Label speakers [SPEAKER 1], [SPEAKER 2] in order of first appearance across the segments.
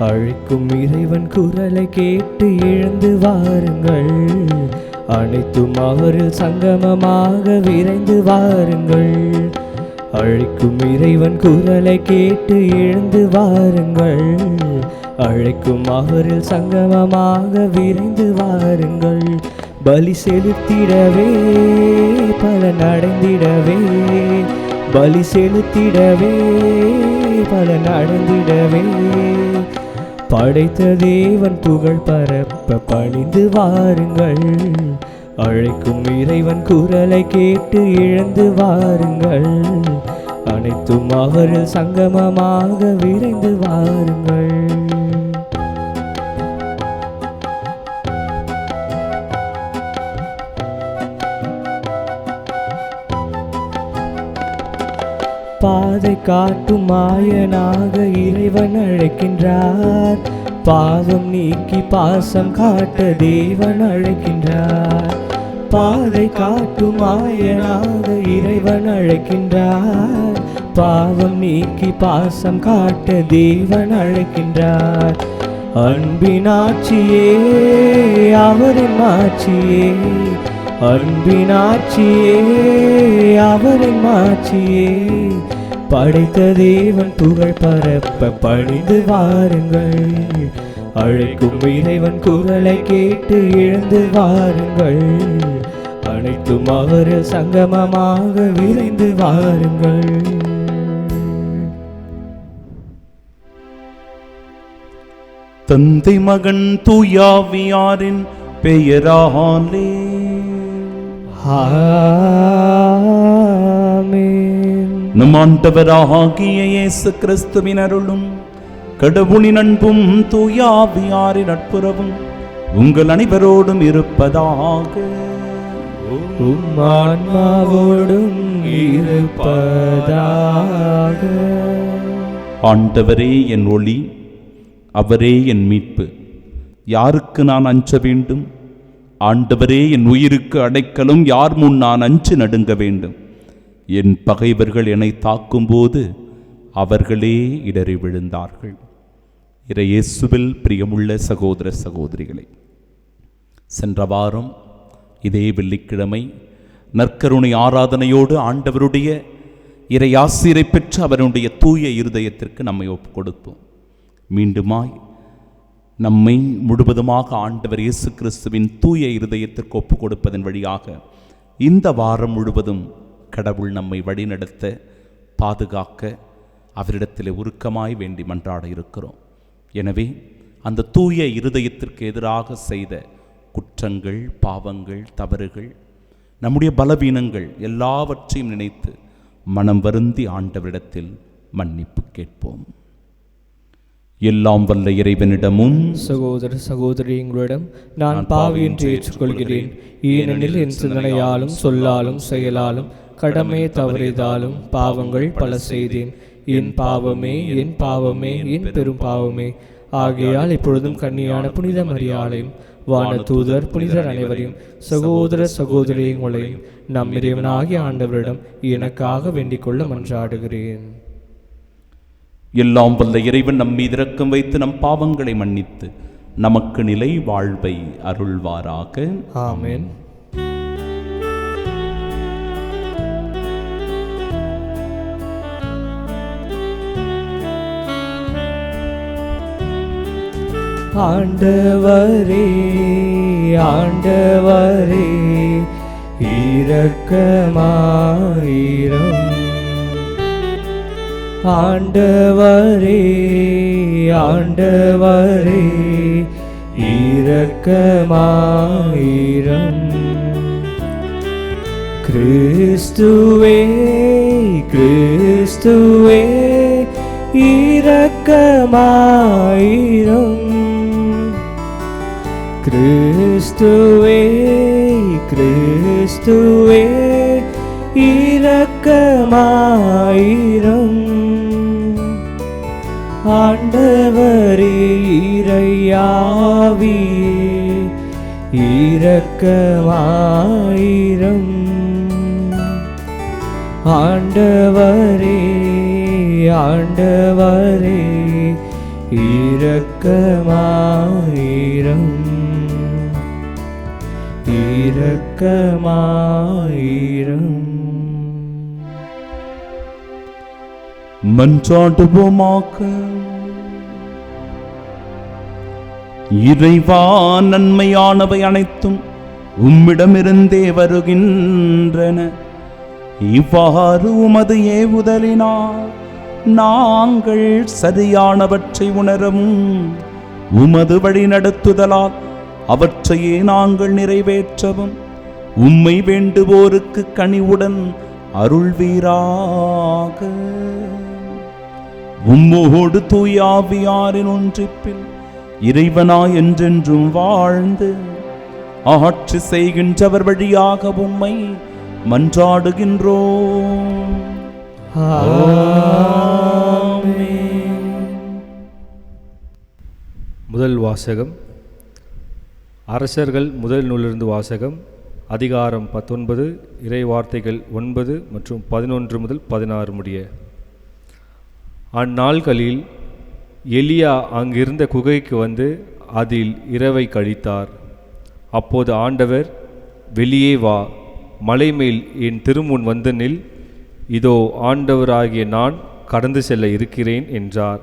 [SPEAKER 1] அழைக்கும் இறைவன் குரலை கேட்டு எழுந்து வாருங்கள். அனைத்தும் அவரில் சங்கமமாக விரைந்து வாருங்கள். அழைக்கும் இறைவன் குரலை கேட்டு எழுந்து வாருங்கள். அழைக்கும் அவரில் சங்கமமாக விரைந்து வாருங்கள். பலி செலுத்திடவே பலன் அடைந்திடவே, பலி செலுத்திடவே பலன் அடைந்திடவே, படைத்த தேவன் புகழ் பரப்ப பணிந்து வாருங்கள். அழைக்கும் இறைவன் குரலை கேட்டு எழுந்து வாருங்கள். அனைத்தும் அவரில் சங்கமமாக விரைந்து வாருங்கள். பாதை காட்டும் மாயனாக இறைவன் அழைக்கின்றார். பாவம் நீக்கி பாசம் காட்ட தேவன் அழைக்கின்றார். பாதை காட்டும் மாயனாக இறைவன் அழைக்கின்றார். பாவம் நீக்கி பாசம் காட்ட தேவன் அழைக்கின்றார். அன்பின் ஆட்சியே அவரின் மாட்சியே, அன்பின் ஆட்சியே அவரின் மாட்சியே, படைத்த தேவன் புகழ் பரப்ப பணிந்து வாருங்கள். அழைக்கும் இறைவன் குரலை கேட்டு எழுந்து வாருங்கள். அனைத்தும் அவரில் சங்கமமாக விரைந்து வாருங்கள்.
[SPEAKER 2] தந்தை மகன் தூயாவியாரின் பெயராலே
[SPEAKER 1] ஆமென்.
[SPEAKER 2] நம் ஆண்டவராகிய இயேசு கிறிஸ்துவின் அருளும் கடவுளின் அன்பும் தூயாவியாரின் நட்புறவும் உங்கள் அனைவரோடும் இருப்பதாக.
[SPEAKER 1] உம் ஆன்மாவோடும் இருப்பதாக.
[SPEAKER 2] ஆண்டவரே என் ஒளி, அவரே என் மீட்பு, யாருக்கு நான் அஞ்ச வேண்டும்? ஆண்டவரே என் உயிருக்கு அடைக்கலும், யார் முன் நான் அஞ்சு நடுங்க வேண்டும்? என் பகைவர்கள் என்னை தாக்கும்போது அவர்களே இடறி விழுந்தார்கள். இயேசுவில் பிரியமுள்ள சகோதர சகோதரிகளை, சென்ற வாரம் இதே வெள்ளிக்கிழமை நற்கருணை ஆராதனையோடு ஆண்டவருடைய இறை ஆசீரை பெற்று அவருடைய தூய இருதயத்திற்கு நம்மை ஒப்பு கொடுப்போம். மீண்டுமாய் நம்மை முழுவதுமாக ஆண்டவர் இயேசு கிறிஸ்துவின் தூய இருதயத்திற்கு ஒப்பு கொடுப்பதன் வழியாக இந்த வாரம் முழுவதும் கடவுள் நம்மை வழிநடத்த, பாதுகாக்க அவரிடத்தில் உருக்கமாய் வேண்டி மன்றாட இருக்கிறோம். எனவே அந்த தூய இருதயத்திற்கு எதிராக செய்த குற்றங்கள், பாவங்கள், தவறுகள், நம்முடைய பலவீனங்கள் எல்லாவற்றையும் நினைத்து மனம் வருந்தி ஆண்டவரிடத்தில் மன்னிப்பு கேட்போம். எல்லாம் வல்ல இறைவனிடமும்
[SPEAKER 1] சகோதர சகோதரிகளிடம் நான் பாவி என்று ஏற்றுக்கொள்கிறேன். ஏனெனில் என் சிந்தனையாலும் சொல்லாலும் செயலாலும் கடமை தவறியதாலும் பாவங்கள் பல செய்தேன். என் பாவமே, என் பாவமே, என் பெரும் பாவமே. ஆகையால் இப்பொழுதும் கன்னியான புனித மரியாளையும் வான தூதர் புனிதர் அனைவரையும் சகோதர சகோதரிகளையும் நம் இறைவனாகிய ஆண்டவரிடம் எனக்காக வேண்டிக் கொள்ள மன்றாடுகிறேன்.
[SPEAKER 2] எல்லாம் வல்ல இறைவன் நம் மீது இரக்கம் வைத்து நம் பாவங்களை மன்னித்து நமக்கு நிலை வாழ்வை அருள்வாராக.
[SPEAKER 1] ஆமென். ஆண்டவரே, ஆண்டவரே, இரக்கமாயிரும். ஆண்டவரே, ஆண்டவரே, இரக்கமாயிரும். கிறிஸ்துவே, கிறிஸ்துவே, இரக்கமாயிரும். கிறிஸ்துவே, கிறிஸ்துவே, இரக்கமாயிரும். ஆண்டவரே, இறையாவியே, இரக்கமாயிரும். ஆண்டவரே, ஆண்டவரே, இரக்கமாயிரம் இரக்கமாயிரம்.
[SPEAKER 2] மன்றாடுவோமாக. இறைவா, நன்மையானவை அனைத்தும் உம்மிடமிருந்தே வருகின்றன. இவ்வாறு உமது ஏவுதலினால் நாங்கள் சரியானவற்றை உணரவும் உமது வழி நடத்துதலால் அவற்றையே நாங்கள் நிறைவேற்றவும் உம்மை வேண்டுவோருக்கு கனிவுடன் அருள்வீராக. உம்மோடு தூயாவியாரின் ஒன்றிப்பில் இறைவனாய் என்றென்றும் வாழ்ந்து ஆட்சி செய்கின்றவர் வழியாக உம்மை மன்றாடுகின்றோம்.
[SPEAKER 3] முதல் வாசகம். அரசர்கள் முதல் நூலிலிருந்து வாசகம். அதிகாரம் 19, இறை வார்த்தைகள் 9 மற்றும் 11 முதல் 16 முடிய. அந்நாள்களில் எலியா அங்கிருந்த குகைக்கு வந்து அதில் இரவை கழித்தார். அப்போது ஆண்டவர், வெளியே வா, மலை மேல் என் திருமுன் வந்து நில், இதோ ஆண்டவராகிய நான் கடந்து செல்ல இருக்கிறேன் என்றார்.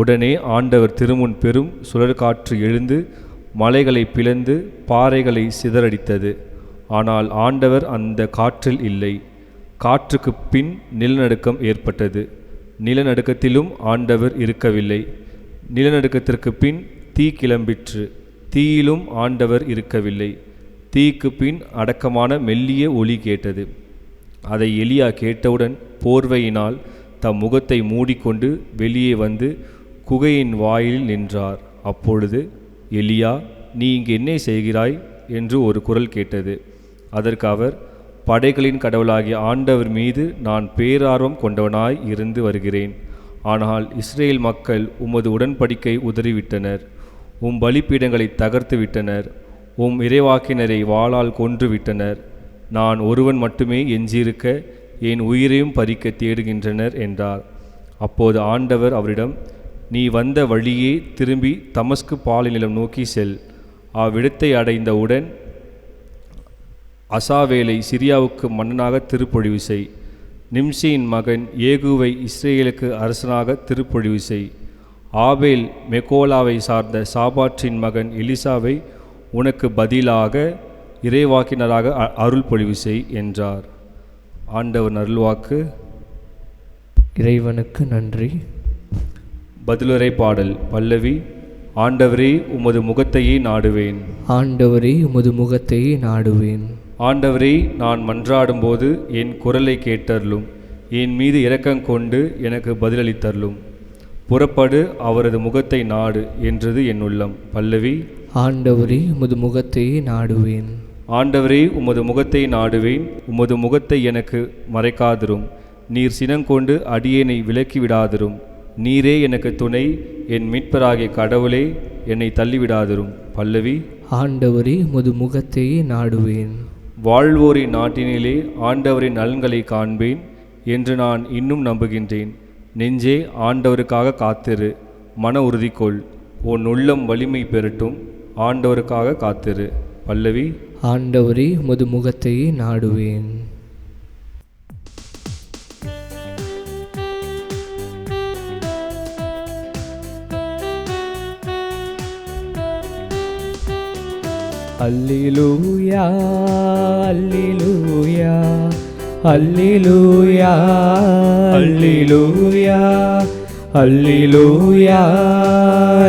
[SPEAKER 3] உடனே ஆண்டவர் திருமுன் பெரும் சுழற்காற்று எழுந்து மலைகளை பிளந்து பாறைகளை சிதறடித்தது. ஆனால் ஆண்டவர் அந்த காற்றில் இல்லை. காற்றுக்கு பின் நிலநடுக்கம் ஏற்பட்டது. நிலநடுக்கத்திலும் ஆண்டவர் இருக்கவில்லை. நிலநடுக்கத்திற்கு பின் தீ கிளம்பிற்று. தீயிலும் ஆண்டவர் இருக்கவில்லை. தீக்கு பின் அடக்கமான மெல்லிய ஒலி கேட்டது. அதை எலியா கேட்டவுடன் போர்வையினால் தம் முகத்தை மூடிக்கொண்டு வெளியே வந்து குகையின் வாயிலில் நின்றார். அப்பொழுது, எலியா, நீ இங்கு என்ன செய்கிறாய் என்று ஒரு குரல் கேட்டது. அதற்கு அவர், படைகளின் கடவுளாகிய ஆண்டவர் மீது நான் பேரார்வம் கொண்டவனாய் இருந்து வருகிறேன். ஆனால் இஸ்ரேல் மக்கள் உமது உடன்படிக்கை உதறிவிட்டனர். உம் பலிப்பீடங்களை தகர்த்து விட்டனர். உம் இறைவாக்கினரை வாளால் கொன்று விட்டனர். நான் ஒருவன் மட்டுமே எஞ்சியிருக்க என் உயிரையும் பறிக்க தேடுகின்றனர் என்றார். அப்போது ஆண்டவர் அவரிடம், நீ வந்த வழியே திரும்பி தமஸ்கு பாலைநிலம் நோக்கி செல். அவ்விடத்தை அடைந்தவுடன் அசாவேலை சிரியாவுக்கு மன்னனாக திருப்பொழிவு செய். நிம்சியின் மகன் ஏகுவை இஸ்ரேலுக்கு அரசனாக திருப்பொழிவு செய். ஆபேல் மெகோலாவை சார்ந்த சாபாற்றின் மகன் எலிசாவை உனக்கு பதிலாக இறைவாக்கினராக அருள் பொழிவு செய் என்றார். ஆண்டவர் அருள்வாக்கு.
[SPEAKER 1] இறைவனுக்கு நன்றி.
[SPEAKER 3] பதிலுரை பாடல். பல்லவி. ஆண்டவரே, உமது முகத்தையே நாடுவேன்.
[SPEAKER 1] ஆண்டவரே, உமது முகத்தையே நாடுவேன்.
[SPEAKER 3] ஆண்டவரே, நான் மன்றாடும்போது என் குரலை கேட்டருளும். என் மீது இரக்கங்கொண்டு எனக்கு பதிலளித்தருளும். புறப்படு, அவரது முகத்தை நாடு என்றது என் உள்ளம். பல்லவி.
[SPEAKER 1] ஆண்டவரே, உமது முகத்தையே நாடுவேன்.
[SPEAKER 3] ஆண்டவரே, உமது முகத்தை நாடுவேன். உமது முகத்தை எனக்கு மறைக்காதிரும். நீர் சினங்கொண்டு அடியேனை விலக்கிவிடாதிரும். நீரே எனக்கு துணை, என் மீட்பராகிய கடவுளே, என்னை தள்ளிவிடாதிரும். பல்லவி.
[SPEAKER 1] ஆண்டவரே, உமது முகத்தையே நாடுவேன்.
[SPEAKER 3] வாழ்வோரின் நாட்டினிலே ஆண்டவரின் நலன்களை காண்பேன் என்று நான் இன்னும் நம்புகின்றேன். நெஞ்சே, ஆண்டவருக்காக காத்திரு, மன உறுதிக்கொள், உன் உள்ளம் வலிமை பெறட்டும். ஆண்டவருக்காக காத்திரு. பல்லவி.
[SPEAKER 1] ஆண்டவரே, உமது முகத்தையே நாடுவேன். அல்லேலூயா, அல்லேலூயா, அல்லேலூயா, அல்லேலூயா, அல்லேலூயா,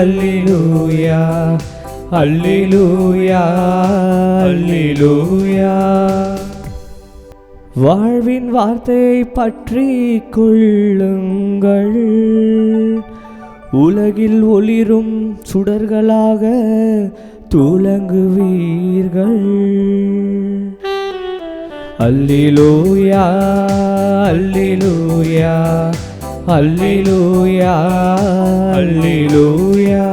[SPEAKER 1] அல்லேலூயா, அல்லேலூயா, அல்லேலூயா. வாழ்வின் வார்த்தையை பற்றி கொள்ளுங்கள். உலகில் ஒளிரும் சுடர்களாக துலங்குவீர்கள். அல்லேலூயா, அல்லேலூயா, அல்லேலூயா, அல்லேலூயா.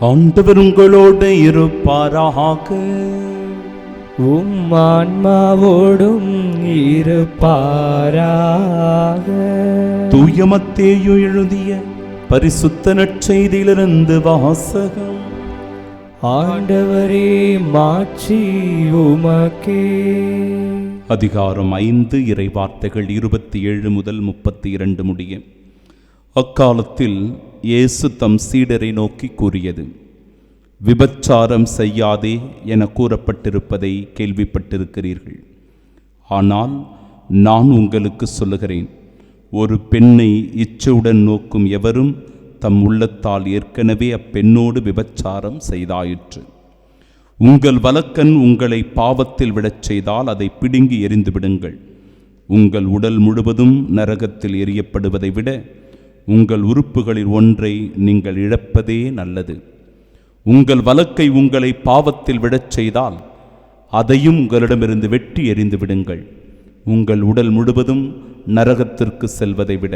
[SPEAKER 2] ஆண்டவர் உங்களோடு இருப்பாராக.
[SPEAKER 1] ஆன்மாவோடும் இருப்பாராக.
[SPEAKER 2] தூய மத்தேயு எழுதிய பரிசுத்த நற்செய்தியிலிருந்து வாசகம்.
[SPEAKER 1] ஆண்டவரே, மாட்சி உமக்கே.
[SPEAKER 2] அதிகாரம் 5, இறைவார்த்தைகள் 27 முதல் 32 முடிய. அக்காலத்தில் இயேசு தம் சீடரை நோக்கி கூறியது: விபச்சாரம் செய்யாதே என கூறப்பட்டிருப்பதை கேள்விப்பட்டிருக்கிறீர்கள். ஆனால் நான் உங்களுக்கு சொல்லுகிறேன், ஒரு பெண்ணை இச்சையுடன் நோக்கும் எவரும் தம் உள்ளத்தால் ஏற்கனவே அப்பெண்ணோடு விபச்சாரம் செய்தாயிற்று. உங்கள் வலக்கண் உங்களை பாவத்தில் விடச் செய்தால் அதை பிடுங்கி எறிந்து விடுங்கள். உங்கள் உடல் முழுவதும் நரகத்தில் எரியப்படுவதை விட உங்கள் உறுப்புகளில் ஒன்றை நீங்கள் இழப்பதே நல்லது. உங்கள் வலக்கை உங்களை பாவத்தில் விடச் செய்தால் அதையும் உங்களிடமிருந்து வெட்டி எறிந்து விடுங்கள். உங்கள் உடல் முழுவதும் நரகத்திற்கு செல்வதை விட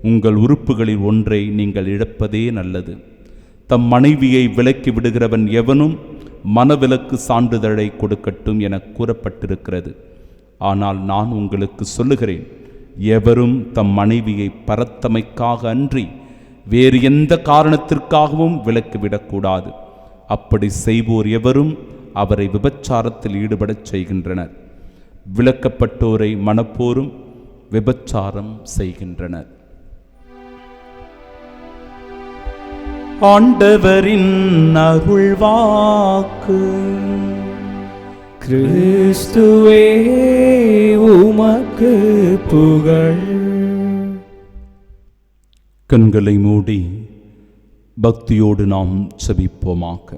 [SPEAKER 2] உங்கள் உறுப்புகளில் ஒன்றை நீங்கள் இழப்பதே நல்லது. தம் மனைவியை விலக்கி விடுகிறவன் எவனும் மனவிலக்கு சான்றிதழை கொடுக்கட்டும் என கூறப்பட்டிருக்கிறது. ஆனால் நான் உங்களுக்கு சொல்லுகிறேன், எவரும் தம் மனைவியை பரத்தமைக்காக அன்றி வேறு எந்த காரணத்திற்காகவும் விலக்கிவிடக்கூடாது. அப்படி செய்வோர் எவரும் அவரை விபச்சாரத்தில் ஈடுபடச் செய்கின்றனர். விலக்கப்பட்டோரை மணப்போரும் விபச்சாரம் செய்கின்றனர். ஆண்டவரின் அருள்வாக்கு.
[SPEAKER 1] கிறிஸ்துவே, உமக்கு புகழ்.
[SPEAKER 2] கண்களை மூடி பக்தியோடு நாம் செபிப்போமாக.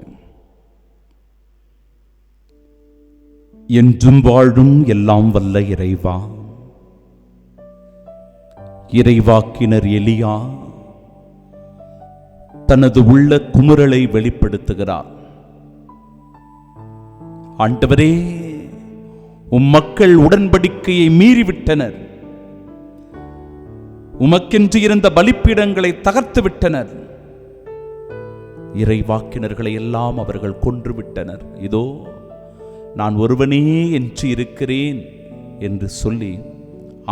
[SPEAKER 2] என்றும் வாழும் எல்லாம் வல்ல இறைவா, இறைவாக்கினர் எலியா தனது உள்ள குமுறலை வெளிப்படுத்துகிறார். ஆண்டவரே, உம்மக்கள் உடன்படிக்கையை மீறிவிட்டனர். உமக்கென்று இருந்த பலிப்பீடங்களை தகர்த்து விட்டனர். இறைவாக்கினர்களை எல்லாம் அவர்கள் கொன்றுவிட்டனர். இதோ நான் ஒருவனே என்று இருக்கிறேன் என்று சொல்லி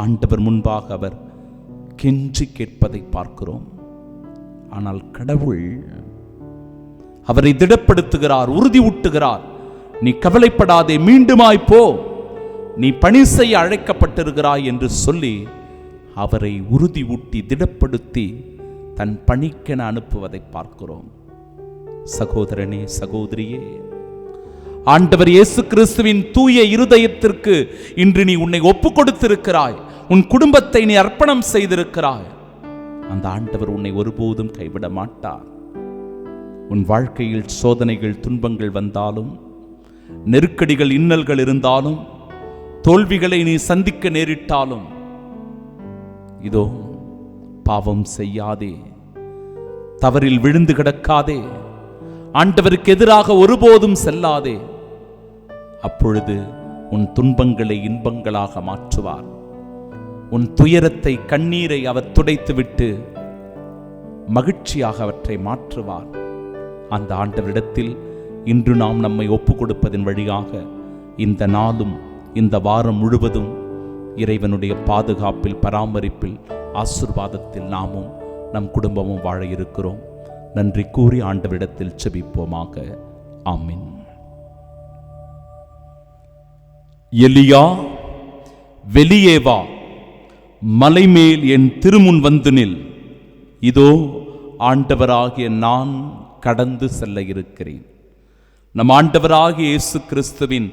[SPEAKER 2] ஆண்டவர் முன்பாக அவர் கெஞ்சி கேட்பதை பார்க்கிறோம். ஆனால் கடவுள் அவரை திடப்படுத்துகிறார், உறுதி ஊட்டுகிறார். நீ கவலைப்படாதே, மீண்டுமாய் போ, நீ பணி செய்ய அழைக்கப்பட்டிருக்கிறாய் என்று சொல்லி அவரை உறுதி ஊட்டி திடப்படுத்தி தன் பணிக்கென அனுப்புவதை பார்க்கிறோம். சகோதரனே, சகோதரியே, ஆண்டவர் இயேசு கிறிஸ்துவின் தூய இருதயத்திற்கு இன்று நீ உன்னை ஒப்பு கொடுத்திருக்கிறாய். உன் குடும்பத்தை நீ அர்ப்பணம் செய்திருக்கிறாய். அந்த ஆண்டவர் உன்னை ஒருபோதும் கைவிட மாட்டார். உன் வாழ்க்கையில் சோதனைகள், துன்பங்கள் வந்தாலும், நெருக்கடிகள், இன்னல்கள் இருந்தாலும், தோல்விகளை நீ சந்திக்க நேரிட்டாலும், இதோ பாவம் செய்யாதே, தவறில் விழுந்து கிடக்காதே, ஆண்டவருக்கு எதிராக ஒருபோதும் செல்லாதே. அப்பொழுது உன் துன்பங்களை இன்பங்களாக மாற்றுவார். உன் துயரத்தை, கண்ணீரை அவர் துடைத்துவிட்டு மகிழ்ச்சியாக அவற்றை மாற்றுவார். அந்த ஆண்டவரிடத்தில் இன்று நாம் நம்மை ஒப்பு கொடுப்பதன் வழியாக இந்த நாளும் இந்த வாரம் முழுவதும் இறைவனுடைய பாதுகாப்பில், பராமரிப்பில், ஆசீர்வாதத்தில் நாமும் நம் குடும்பமும் வாழ இருக்கிறோம். நன்றி கூறி ஆண்டவரிடத்தில் செபிப்போமாக. ஆமீன். எலியா, வெளியே வா, மலைமேல் என் திருமுன் வந்து நில். இதோ ஆண்டவராகிய நான் கடந்து செல்ல இருக்கிறேன். நம் ஆண்டவராகிய இயேசு கிறிஸ்துவின்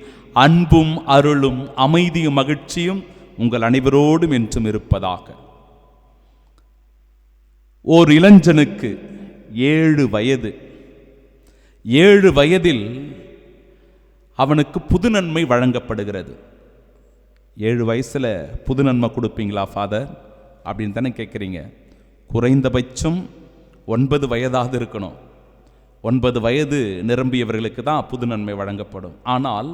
[SPEAKER 2] அன்பும் அருளும் அமைதியும் மகிழ்ச்சியும் உங்கள் அனைவரோடும் என்றும் இருப்பதாக. ஓர் இளைஞனுக்கு 7 வயது. 7 வயதில் அவனுக்கு புது நன்மை வழங்கப்படுகிறது. 7 வயசில் புது நன்மை கொடுப்பீங்களா ஃபாதர் அப்படின்னு தானே கேட்குறீங்க. குறைந்தபட்சம் 9 வயதாக இருக்கணும். 9 வயது நிரம்பியவர்களுக்கு தான் புது நன்மை வழங்கப்படும். ஆனால்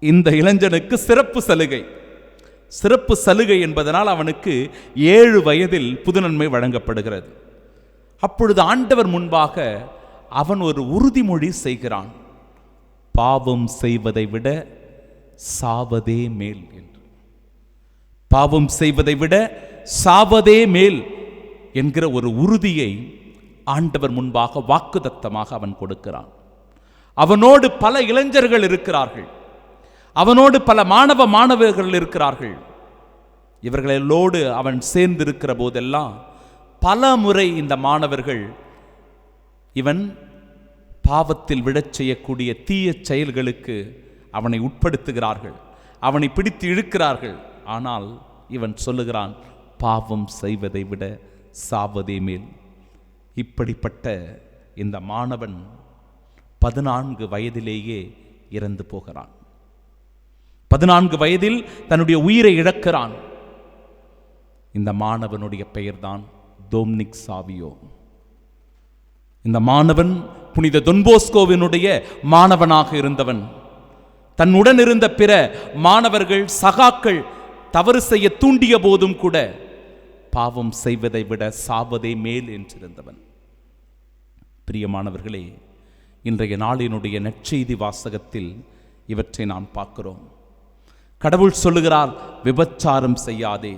[SPEAKER 2] இந்த இளைஞனுக்கு சிறப்பு சலுகை. சிறப்பு சலுகை என்பதனால் அவனுக்கு 7 வயதில் புது நன்மை வழங்கப்படுகிறது. அப்பொழுது ஆண்டவர் முன்பாக அவன் ஒரு உறுதிமொழி செய்கிறான். பாவம் செய்வதை விட சாவதே மேல் என்று. பாவம் செய்வதை விட சாவதே மேல் என்கிற ஒரு உறுதியை ஆண்டவர் முன்பாக வாக்குத்தத்தமாக அவன் கொடுக்கிறான். அவனோடு பல இளைஞர்கள் இருக்கிறார்கள், அவனோடு பல மாணவர்கள் இருக்கிறார்கள். இவர்களோடு அவன் சேர்ந்திருக்கிற போதெல்லாம் பல முறை இந்த மாணவர்கள் இவன் பாவத்தில் விழச் செய்யக்கூடிய தீய செயல்களுக்கு அவனை உட்படுத்துகிறார்கள், அவனை பிடித்து இழுக்கிறார்கள். ஆனால் இவன் சொல்லுகிறான், பாவம் செய்வதை விட சாவதே மேல். இப்படிப்பட்ட இந்த மாணவன் 14 வயதிலேயே இறந்து போகிறான். 14 வயதில் தன்னுடைய உயிரை இழக்கிறான். இந்த மாணவனுடைய பெயர்தான் டொமினிக் சாவியோ. இந்த மாணவன் புனித தொன்போஸ்கோவினுடைய மாணவனாக இருந்தவன். தன்னுடன் இருந்த பிற மாணவர்கள் சகாக்கள் தவறு செய்ய தூண்டிய போதும் கூட பாவம் செய்வதை விட சாவதே மேல் என்றிருந்தவன். பிரியமானவர்களே, இன்றைய நாளினுடைய நற்செய்தி வாசகத்தில் இவற்றை நாம் பார்க்கிறோம். கடவுள் சொல்லுகிறார், விபச்சாரம் செய்யாதே,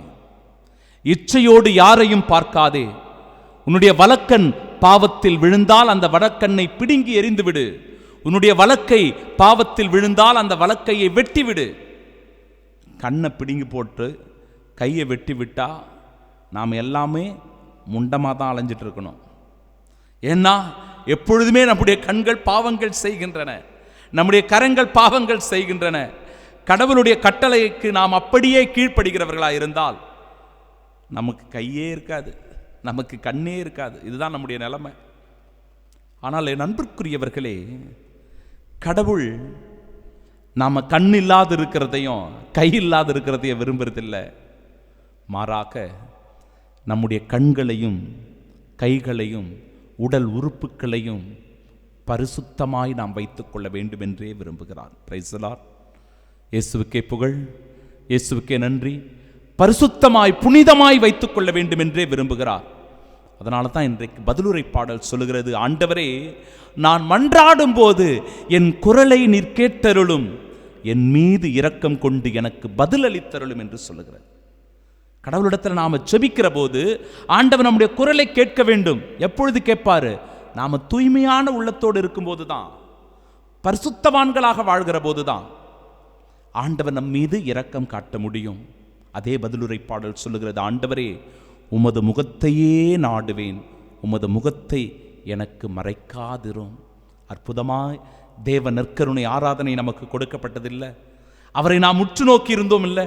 [SPEAKER 2] இச்சையோடு யாரையும் பார்க்காதே, உன்னுடைய வலக்கண் பாவத்தில் விழுந்தால் அந்த வலக்கண்ணை பிடுங்கி எறிந்துவிடு, உன்னுடைய வலக்கை பாவத்தில் விழுந்தால் அந்த வலக்கையை வெட்டிவிடு. கண்ணை பிடுங்கி போட்டு கையை வெட்டி விட்டா நாம் எல்லாமே முண்டமாக தான் அலைஞ்சிட்டு இருக்கணும். ஏன்னா எப்பொழுதுமே நம்முடைய கண்கள் பாவங்கள் செய்கின்றன, நம்முடைய கரங்கள் பாவங்கள் செய்கின்றன. கடவுளுடைய கட்டளைக்கு நாம் அப்படியே கீழ்ப்படுகிறவர்களாக இருந்தால் நமக்கு கையே இருக்காது, நமக்கு கண்ணே இருக்காது. இதுதான் நம்முடைய நிலைமை. ஆனால் என் அன்பிற்குரியவர்களே, கடவுள் நாம் கண் இல்லாது இருக்கிறதையும் கை இல்லாது இருக்கிறதையும் விரும்புறதில்லை. மாறாக நம்முடைய கண்களையும் கைகளையும் உடல் உறுப்புகளையும் பரிசுத்தமாய் நாம் வைத்துக்கொள்ள வேண்டும் என்றே விரும்புகிறார். Praise the Lord. இயேசுவுக்கே புகழ், இயேசுவுக்கே நன்றி. பரிசுத்தமாய் புனிதமாய் வைத்துக்கொள்ள வேண்டும் என்றே விரும்புகிறார். அதனால தான் இன்றைக்கு பதிலுரை பாடல் சொல்லுகிறது, ஆண்டவரே, நான் மன்றாடும் போது என் குரலை நீர் கேட்டருளும், என் மீது இரக்கம் கொண்டு எனக்கு பதில் அளித்தருளும் என்று சொல்லுகிறது. கடவுளிடத்தில் நாம் செபிக்கிற போது ஆண்டவர் நம்முடைய குரலை கேட்க வேண்டும். எப்பொழுது கேட்பாரு? நாம் தூய்மையான உள்ளத்தோடு இருக்கும்போது தான், பரிசுத்தவான்களாக வாழ்கிற போது தான் ஆண்டவர் நம் மீது இரக்கம் காட்ட முடியும். அதே பதிலுரை பாடல் சொல்லுகிறது, ஆண்டவரே, உமது முகத்தையே நாடுவேன், உமது முகத்தை எனக்கு மறைக்காதிரும். அற்புதமாய் தேவ நற்கருணை ஆராதனை நமக்கு கொடுக்கப்பட்டதில்லை. அவரை நாம் உற்று நோக்கி இருந்தோம் இல்லை,